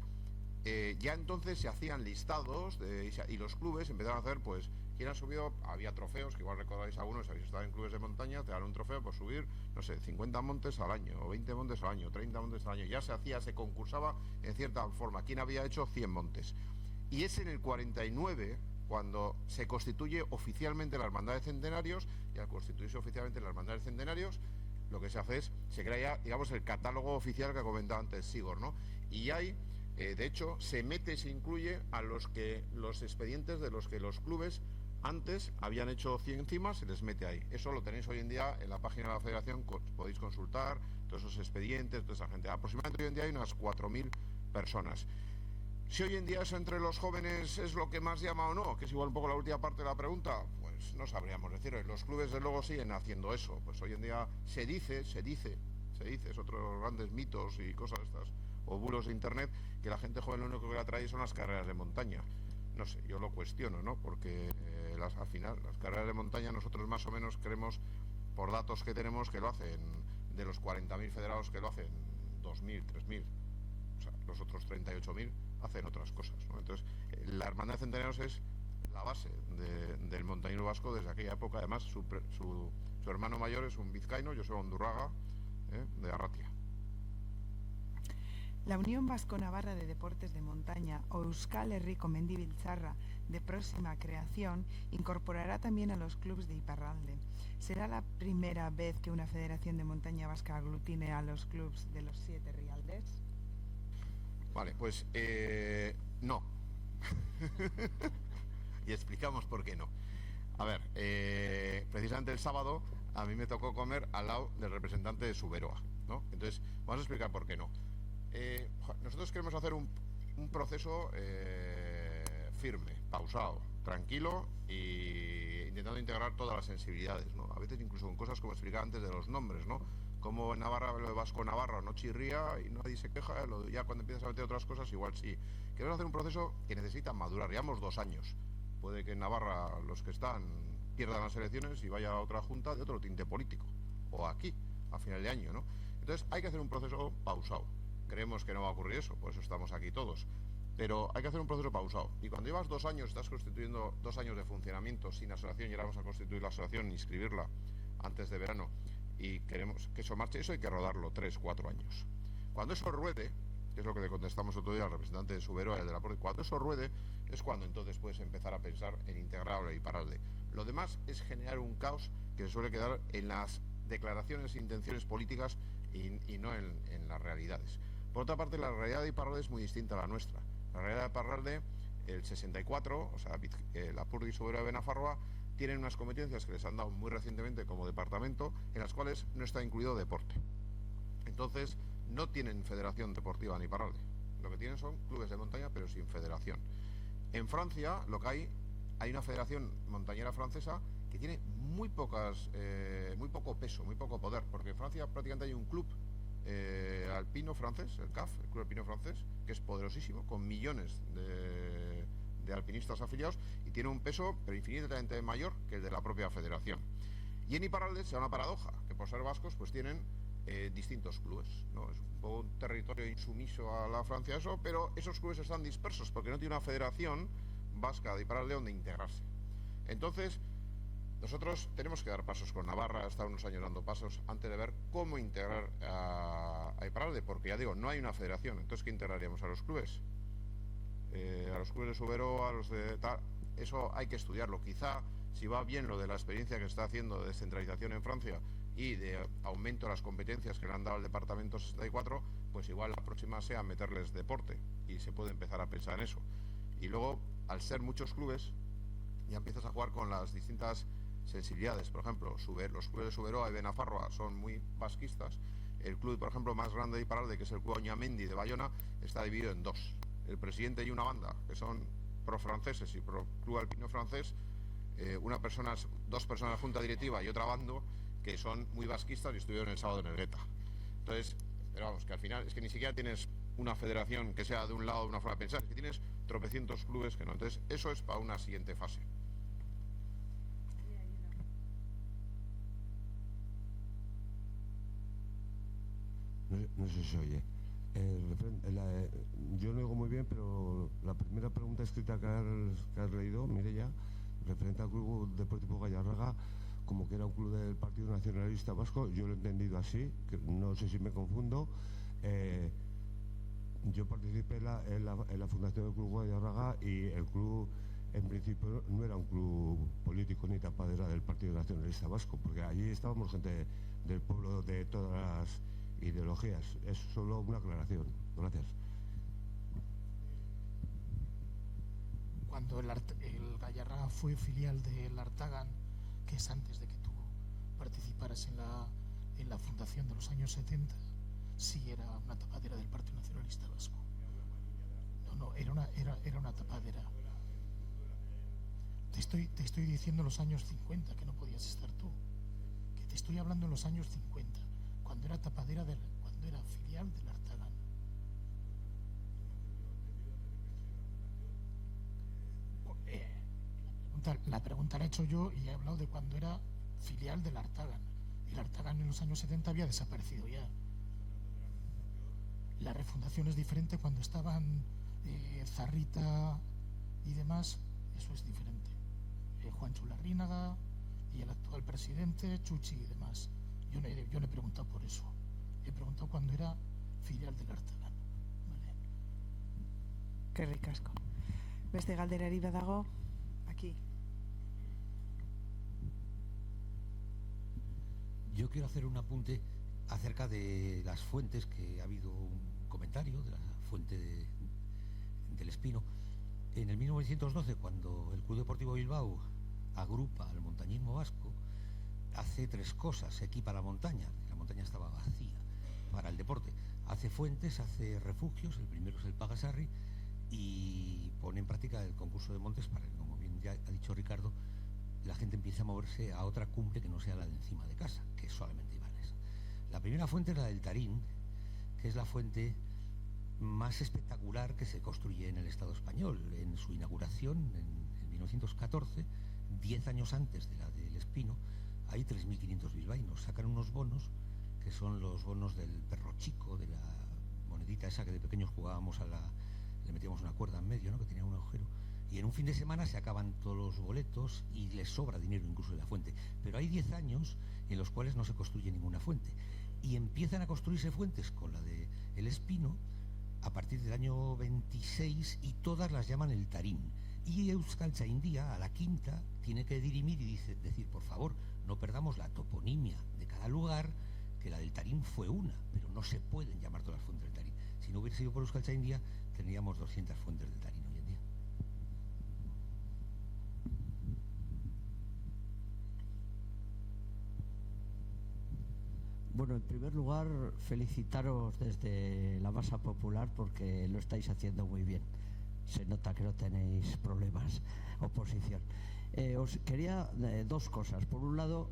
ya entonces se hacían listados y los clubes empezaron a hacer, pues, quien ha subido, había trofeos, que igual recordáis algunos, si habéis estado en clubes de montaña, te dan un trofeo por subir, no sé, 50 montes al año, o 20 montes al año, 30 montes al año. Ya se concursaba en cierta forma. ¿Quién había hecho 100 montes? Y es en el 49 cuando se constituye oficialmente la Hermandad de Centenarios, y al constituirse oficialmente la Hermandad de Centenarios, lo que se hace es, se crea ya, digamos, el catálogo oficial que comentaba antes Sigor, ¿no? Y hay De hecho, se incluye a los expedientes de los que los clubes antes habían hecho 100 encima, se les mete ahí. Eso lo tenéis hoy en día en la página de la Federación, podéis consultar todos esos expedientes, toda esa gente. Aproximadamente hoy en día hay unas 4.000 personas. Si hoy en día eso entre los jóvenes es lo que más llama o no, que es igual un poco la última parte de la pregunta, pues no sabríamos decir. Los clubes de luego siguen haciendo eso. Pues hoy en día se dice, es otros grandes mitos y cosas estas, o bulos de internet, que la gente joven lo único que la trae son las carreras de montaña. No sé, yo lo cuestiono, ¿no? Porque al final las carreras de montaña nosotros más o menos creemos, por datos que tenemos, que lo hacen, de los 40.000 federados, que lo hacen 2.000, 3.000. O sea, los otros 38.000 hacen otras cosas, ¿no? Entonces, la Hermandad de Centenarios es la base del montañismo vasco desde aquella época. Además, su hermano mayor es un vizcaíno, Joseba Undurraga, de Arratia. La Unión Vasco-Navarra de Deportes de Montaña, o Euskal Herriko Mendibiltzarra, de próxima creación, incorporará también a los clubes de Iparralde. ¿Será la primera vez que una federación de montaña vasca aglutine a los clubes de los 7 rialdes? Vale, pues no. Y explicamos por qué no. A ver, precisamente el sábado a mí me tocó comer al lado del representante de Suberoa, ¿no? Entonces, vamos a explicar por qué no. Nosotros queremos hacer un proceso firme, pausado, tranquilo e intentando integrar todas las sensibilidades, ¿no? A veces incluso con cosas como explicaba antes de los nombres, ¿no? Como en Navarra, lo de Vasco-Navarra no chirría y nadie se queja, ya cuando empiezas a meter otras cosas igual sí. Queremos hacer un proceso que necesita madurar, llevamos 2 años. Puede que en Navarra los que están pierdan las elecciones y vaya a otra junta de otro tinte político, o aquí, a final de año, ¿no? Entonces hay que hacer un proceso pausado. Creemos que no va a ocurrir eso, por eso estamos aquí todos. Pero hay que hacer un proceso pausado. Y cuando llevas 2 años, estás constituyendo 2 años de funcionamiento sin asociación, y ahora vamos a constituir la asociación, inscribirla antes de verano, y queremos que eso marche, eso hay que rodarlo 3, 4 años. Cuando eso ruede, que es lo que le contestamos otro día al representante de Suberoa y al de la Porte, cuando eso ruede es cuando entonces puedes empezar a pensar en integrarlo y pararle. Lo demás es generar un caos que se suele quedar en las declaraciones e intenciones políticas y no en las realidades. Por otra parte, la realidad de Iparralde es muy distinta a la nuestra. La realidad de Iparralde, el 64, o sea, la Purdi y Suberoa de Benafarroa, tienen unas competencias que les han dado muy recientemente como departamento, en las cuales no está incluido deporte. Entonces, no tienen federación deportiva en Iparralde. Lo que tienen son clubes de montaña, pero sin federación. En Francia, lo que hay una federación montañera francesa que tiene muy poco peso, muy poco poder, porque en Francia prácticamente hay un club alpino francés, el CAF, el Club Alpino Francés, que es poderosísimo, con millones de alpinistas afiliados, y tiene un peso pero infinitamente mayor que el de la propia federación. Y en Iparralde se da una paradoja, que por ser vascos pues tienen distintos clubes, ¿no? Es un poco un territorio insumiso a la Francia eso, pero esos clubes están dispersos porque no tiene una federación vasca de Iparralde donde integrarse. Entonces, nosotros tenemos que dar pasos con Navarra, hasta unos años dando pasos antes de ver cómo integrar a Iparralde, porque ya digo, no hay una federación. Entonces, ¿qué integraríamos? ¿A los clubes? A los clubes de Suberoa, a los de tal. Eso hay que estudiarlo. Quizá, si va bien lo de la experiencia que está haciendo de descentralización en Francia y de aumento de las competencias que le han dado al Departamento 64, pues igual la próxima sea meterles deporte, y se puede empezar a pensar en eso. Y luego, al ser muchos clubes, ya empiezas a jugar con las distintas sensibilidades. Por ejemplo, los clubes de Suberoa y Benafarroa son muy vasquistas. El club, por ejemplo, más grande de Iparralde, que es el Club Oñamendi de Bayona, está dividido en 2. El presidente y una banda, que son pro-franceses y pro-Club Alpino Francés, 2 personas de la junta directiva y otra bando, que son muy vasquistas y estuvieron el sábado en Elgueta. Entonces, pero vamos, que al final es que ni siquiera tienes una federación que sea de un lado de una forma de pensar, es que tienes tropecientos clubes que no. Entonces, eso es para una siguiente fase. No sé si se oye. Yo no oigo muy bien, pero la primera pregunta escrita que has leído, Mireia, referente al Club Deportivo Gallarraga, como que era un club del Partido Nacionalista Vasco, yo lo he entendido así, que no sé si me confundo. Yo participé en la fundación del Club Gallarraga, y el club en principio no era un club político ni tapadera del Partido Nacionalista Vasco, porque allí estábamos gente del pueblo de todas las ideologías. Es solo una aclaración. Gracias. cuando el Gallarraga fue filial del Artagan, que es antes de que tú participaras en la fundación de los años 70, sí era una tapadera del Partido Nacionalista Vasco. No, era una tapadera. Te estoy diciendo los años 50, que no podías estar tú. Que te estoy hablando en los años 50, cuando era tapadera cuando era filial del Artagan. La pregunta la he hecho yo y he hablado de cuando era filial del Artagan. El Artagan en los años 70 había desaparecido ya. La refundación es diferente cuando estaban Zarrita y demás, eso es diferente. Juancho Larrínaga y el actual presidente, Chuchi y demás. Yo no he preguntado por eso. He preguntado cuando era filial del Artagan. Vale. Eskerrik asko. Beste galderari badago, aquí. Yo quiero hacer un apunte acerca de las fuentes, que ha habido un comentario de la fuente del Espino. En el 1912, cuando el Club Deportivo Bilbao agrupa al montañismo vasco, hace tres cosas. Se equipa la montaña estaba vacía para el deporte. Hace fuentes, hace refugios, el primero es el Pagasarri, y pone en práctica el concurso de montes para que, como bien ya ha dicho Ricardo, la gente empiece a moverse a otra cumbre que no sea la de encima de casa, que solamente iban esa. La primera fuente es la del Tarín, que es la fuente más espectacular que se construye en el Estado español. En su inauguración, en 1914, 10 años antes de la del Espino, hay 3.500 bilbaínos. Sacan unos bonos, que son los bonos del perro chico, de la monedita esa que de pequeños jugábamos le metíamos una cuerda en medio, ¿no?, que tenía un agujero. Y en un fin de semana se acaban todos los boletos y les sobra dinero incluso de la fuente. Pero hay 10 años en los cuales no se construye ninguna fuente. Y empiezan a construirse fuentes con la de el Espino a partir del año 26, y todas las llaman el Tarín. Y Euskaltzaindia, a la quinta, tiene que dirimir y decir, por favor, no perdamos la toponimia de cada lugar, que la del Tarín fue una, pero no se pueden llamar todas las fuentes del Tarín. Si no hubiera sido por Euskaltzaindia, tendríamos 200 fuentes del Tarín hoy en día. Bueno, en primer lugar, felicitaros desde la masa popular porque lo estáis haciendo muy bien. Se nota que no tenéis problemas, oposición. Os quería dos cosas. Por un lado,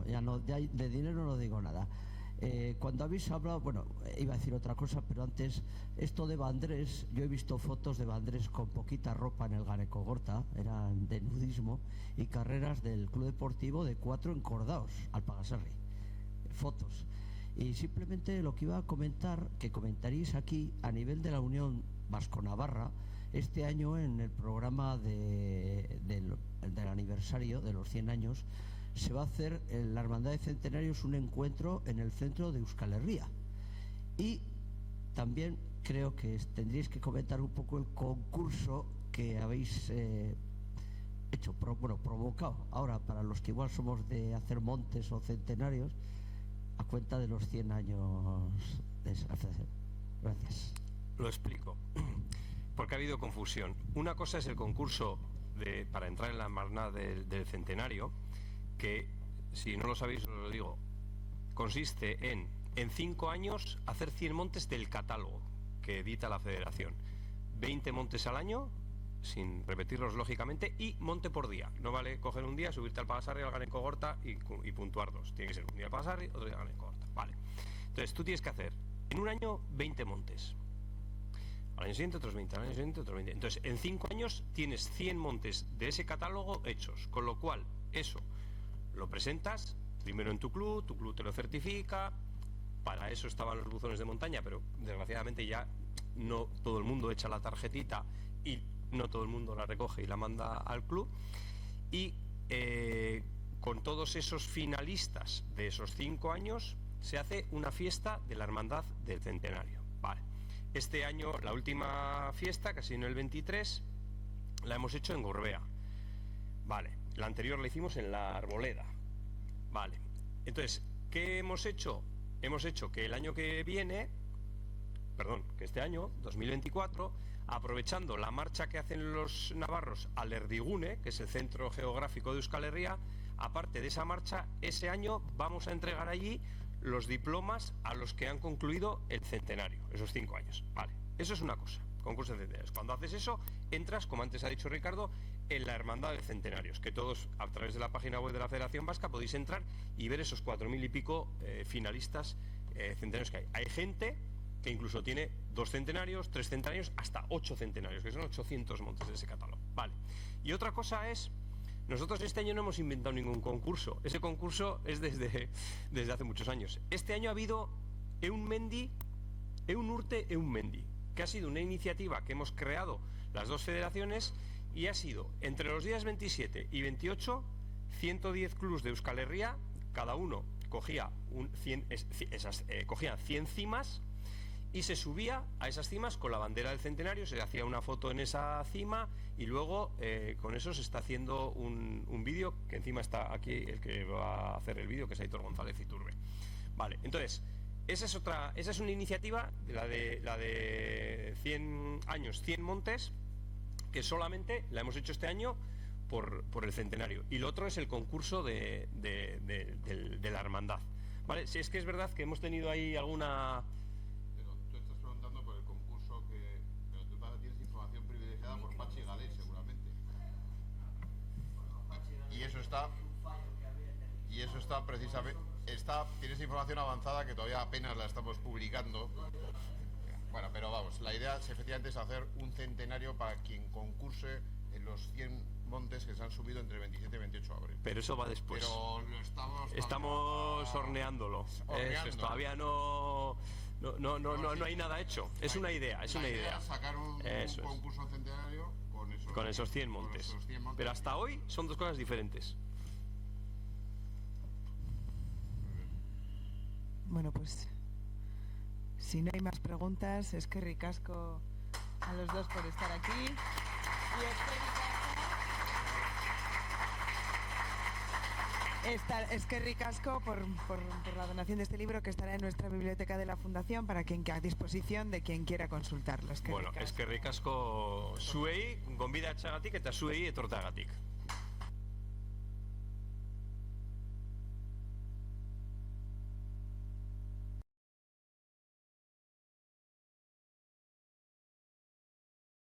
ya de dinero no digo nada. Cuando habéis hablado, bueno, iba a decir otra cosa, pero antes, esto de Vandrés, yo he visto fotos de Vandrés con poquita ropa en el Ganekogorta, eran de nudismo, y carreras del Club Deportivo de 4 encordados al Pagasarri. Fotos. Y simplemente lo que iba a comentar, que comentaréis aquí a nivel de la Unión Vasco-Navarra, este año en el programa del aniversario de los 100 años, se va a hacer en la Hermandad de Centenarios un encuentro en el centro de Euskal Herria. Y también creo que tendríais que comentar un poco el concurso que habéis provocado ahora para los que igual somos de hacer montes o centenarios, a cuenta de los 100 años de esa federación. Gracias. Lo explico, porque ha habido confusión. Una cosa es el concurso para entrar en la hermandad del centenario, que, si no lo sabéis, os lo digo, consiste en 5 años hacer 100 montes del catálogo que edita la federación. 20 montes al año, sin repetirlos lógicamente, y monte por día. No vale coger un día, subirte al Pagasarri, al Ganekogorta y puntuar dos. Tiene que ser un día al Pagasarri, otro día al Ganekogorta. Vale. Entonces tú tienes que hacer en un año 20 montes. Al año siguiente otros 20, al año siguiente otros 20. Entonces en 5 años tienes 100 montes de ese catálogo hechos. Con lo cual, eso lo presentas primero en tu club te lo certifica. Para eso estaban los buzones de montaña, pero desgraciadamente ya no todo el mundo echa la tarjetita y no todo el mundo la recoge y la manda al club. Y con todos esos finalistas de esos 5 años se hace una fiesta de la Hermandad del Centenario. Vale. Este año, la última fiesta, casi en el 23, la hemos hecho en Gorbea. Vale. La anterior la hicimos en la Arboleda. Vale. Entonces, ¿qué hemos hecho? Hemos hecho que el año que viene, que este año, 2024, aprovechando la marcha que hacen los navarros al Erdigune, que es el centro geográfico de Euskal Herria. Aparte de esa marcha, ese año vamos a entregar allí los diplomas a los que han concluido el centenario, esos 5 años. Vale, eso es una cosa, concurso de centenarios. Cuando haces eso, entras, como antes ha dicho Ricardo, en la Hermandad de Centenarios, que todos, a través de la página web de la Federación Vasca, podéis entrar y ver esos 4.000 y pico finalistas centenarios que hay. Hay gente que incluso tiene 2 centenarios, 3 centenarios, hasta 8 centenarios, que son 800 montes de ese catálogo. Vale. Y otra cosa es, nosotros este año no hemos inventado ningún concurso. Ese concurso es desde hace muchos años. Este año ha habido Eun Urte, Eun Mendi, que ha sido una iniciativa que hemos creado las 2 federaciones, y ha sido entre los días 27 y 28, 110 clubs de Euskal Herria, cada uno cogía 100 cimas y se subía a esas cimas con la bandera del centenario, se hacía una foto en esa cima y luego con eso se está haciendo un vídeo, que encima está aquí el que va a hacer el vídeo, que es Aitor González Iturbe. Vale, entonces, esa es una iniciativa, la de 100 años, 100 montes, que solamente la hemos hecho este año por el centenario. Y lo otro es el concurso de la hermandad. ¿Vale? Si es que es verdad que hemos tenido ahí alguna... Pero tú estás preguntando por el concurso que... Pero tú tienes información privilegiada por Pachi Galés, seguramente. Y eso está precisamente... Tienes información avanzada que todavía apenas la estamos publicando. Bueno, pero vamos, la idea efectivamente es hacer un centenario para quien concurse en los 100 montes que se han subido entre 27 y 28 de abril. Pero eso va después. Pero lo estamos horneándolo. Eso es, todavía no hay nada hecho. Es una idea, es una idea. Sacar un concurso centenario con esos 100 montes. Pero hasta hoy son 2 cosas diferentes. Bueno, pues si no hay más preguntas, es que ricasco a los 2 por estar aquí. Y es que ricasco por la donación de este libro, que estará en nuestra biblioteca de la Fundación para quien a disposición de quien quiera consultarlo. Bueno, es que ricasco zuei, gonbida txagatik eta zuei etorteagatik.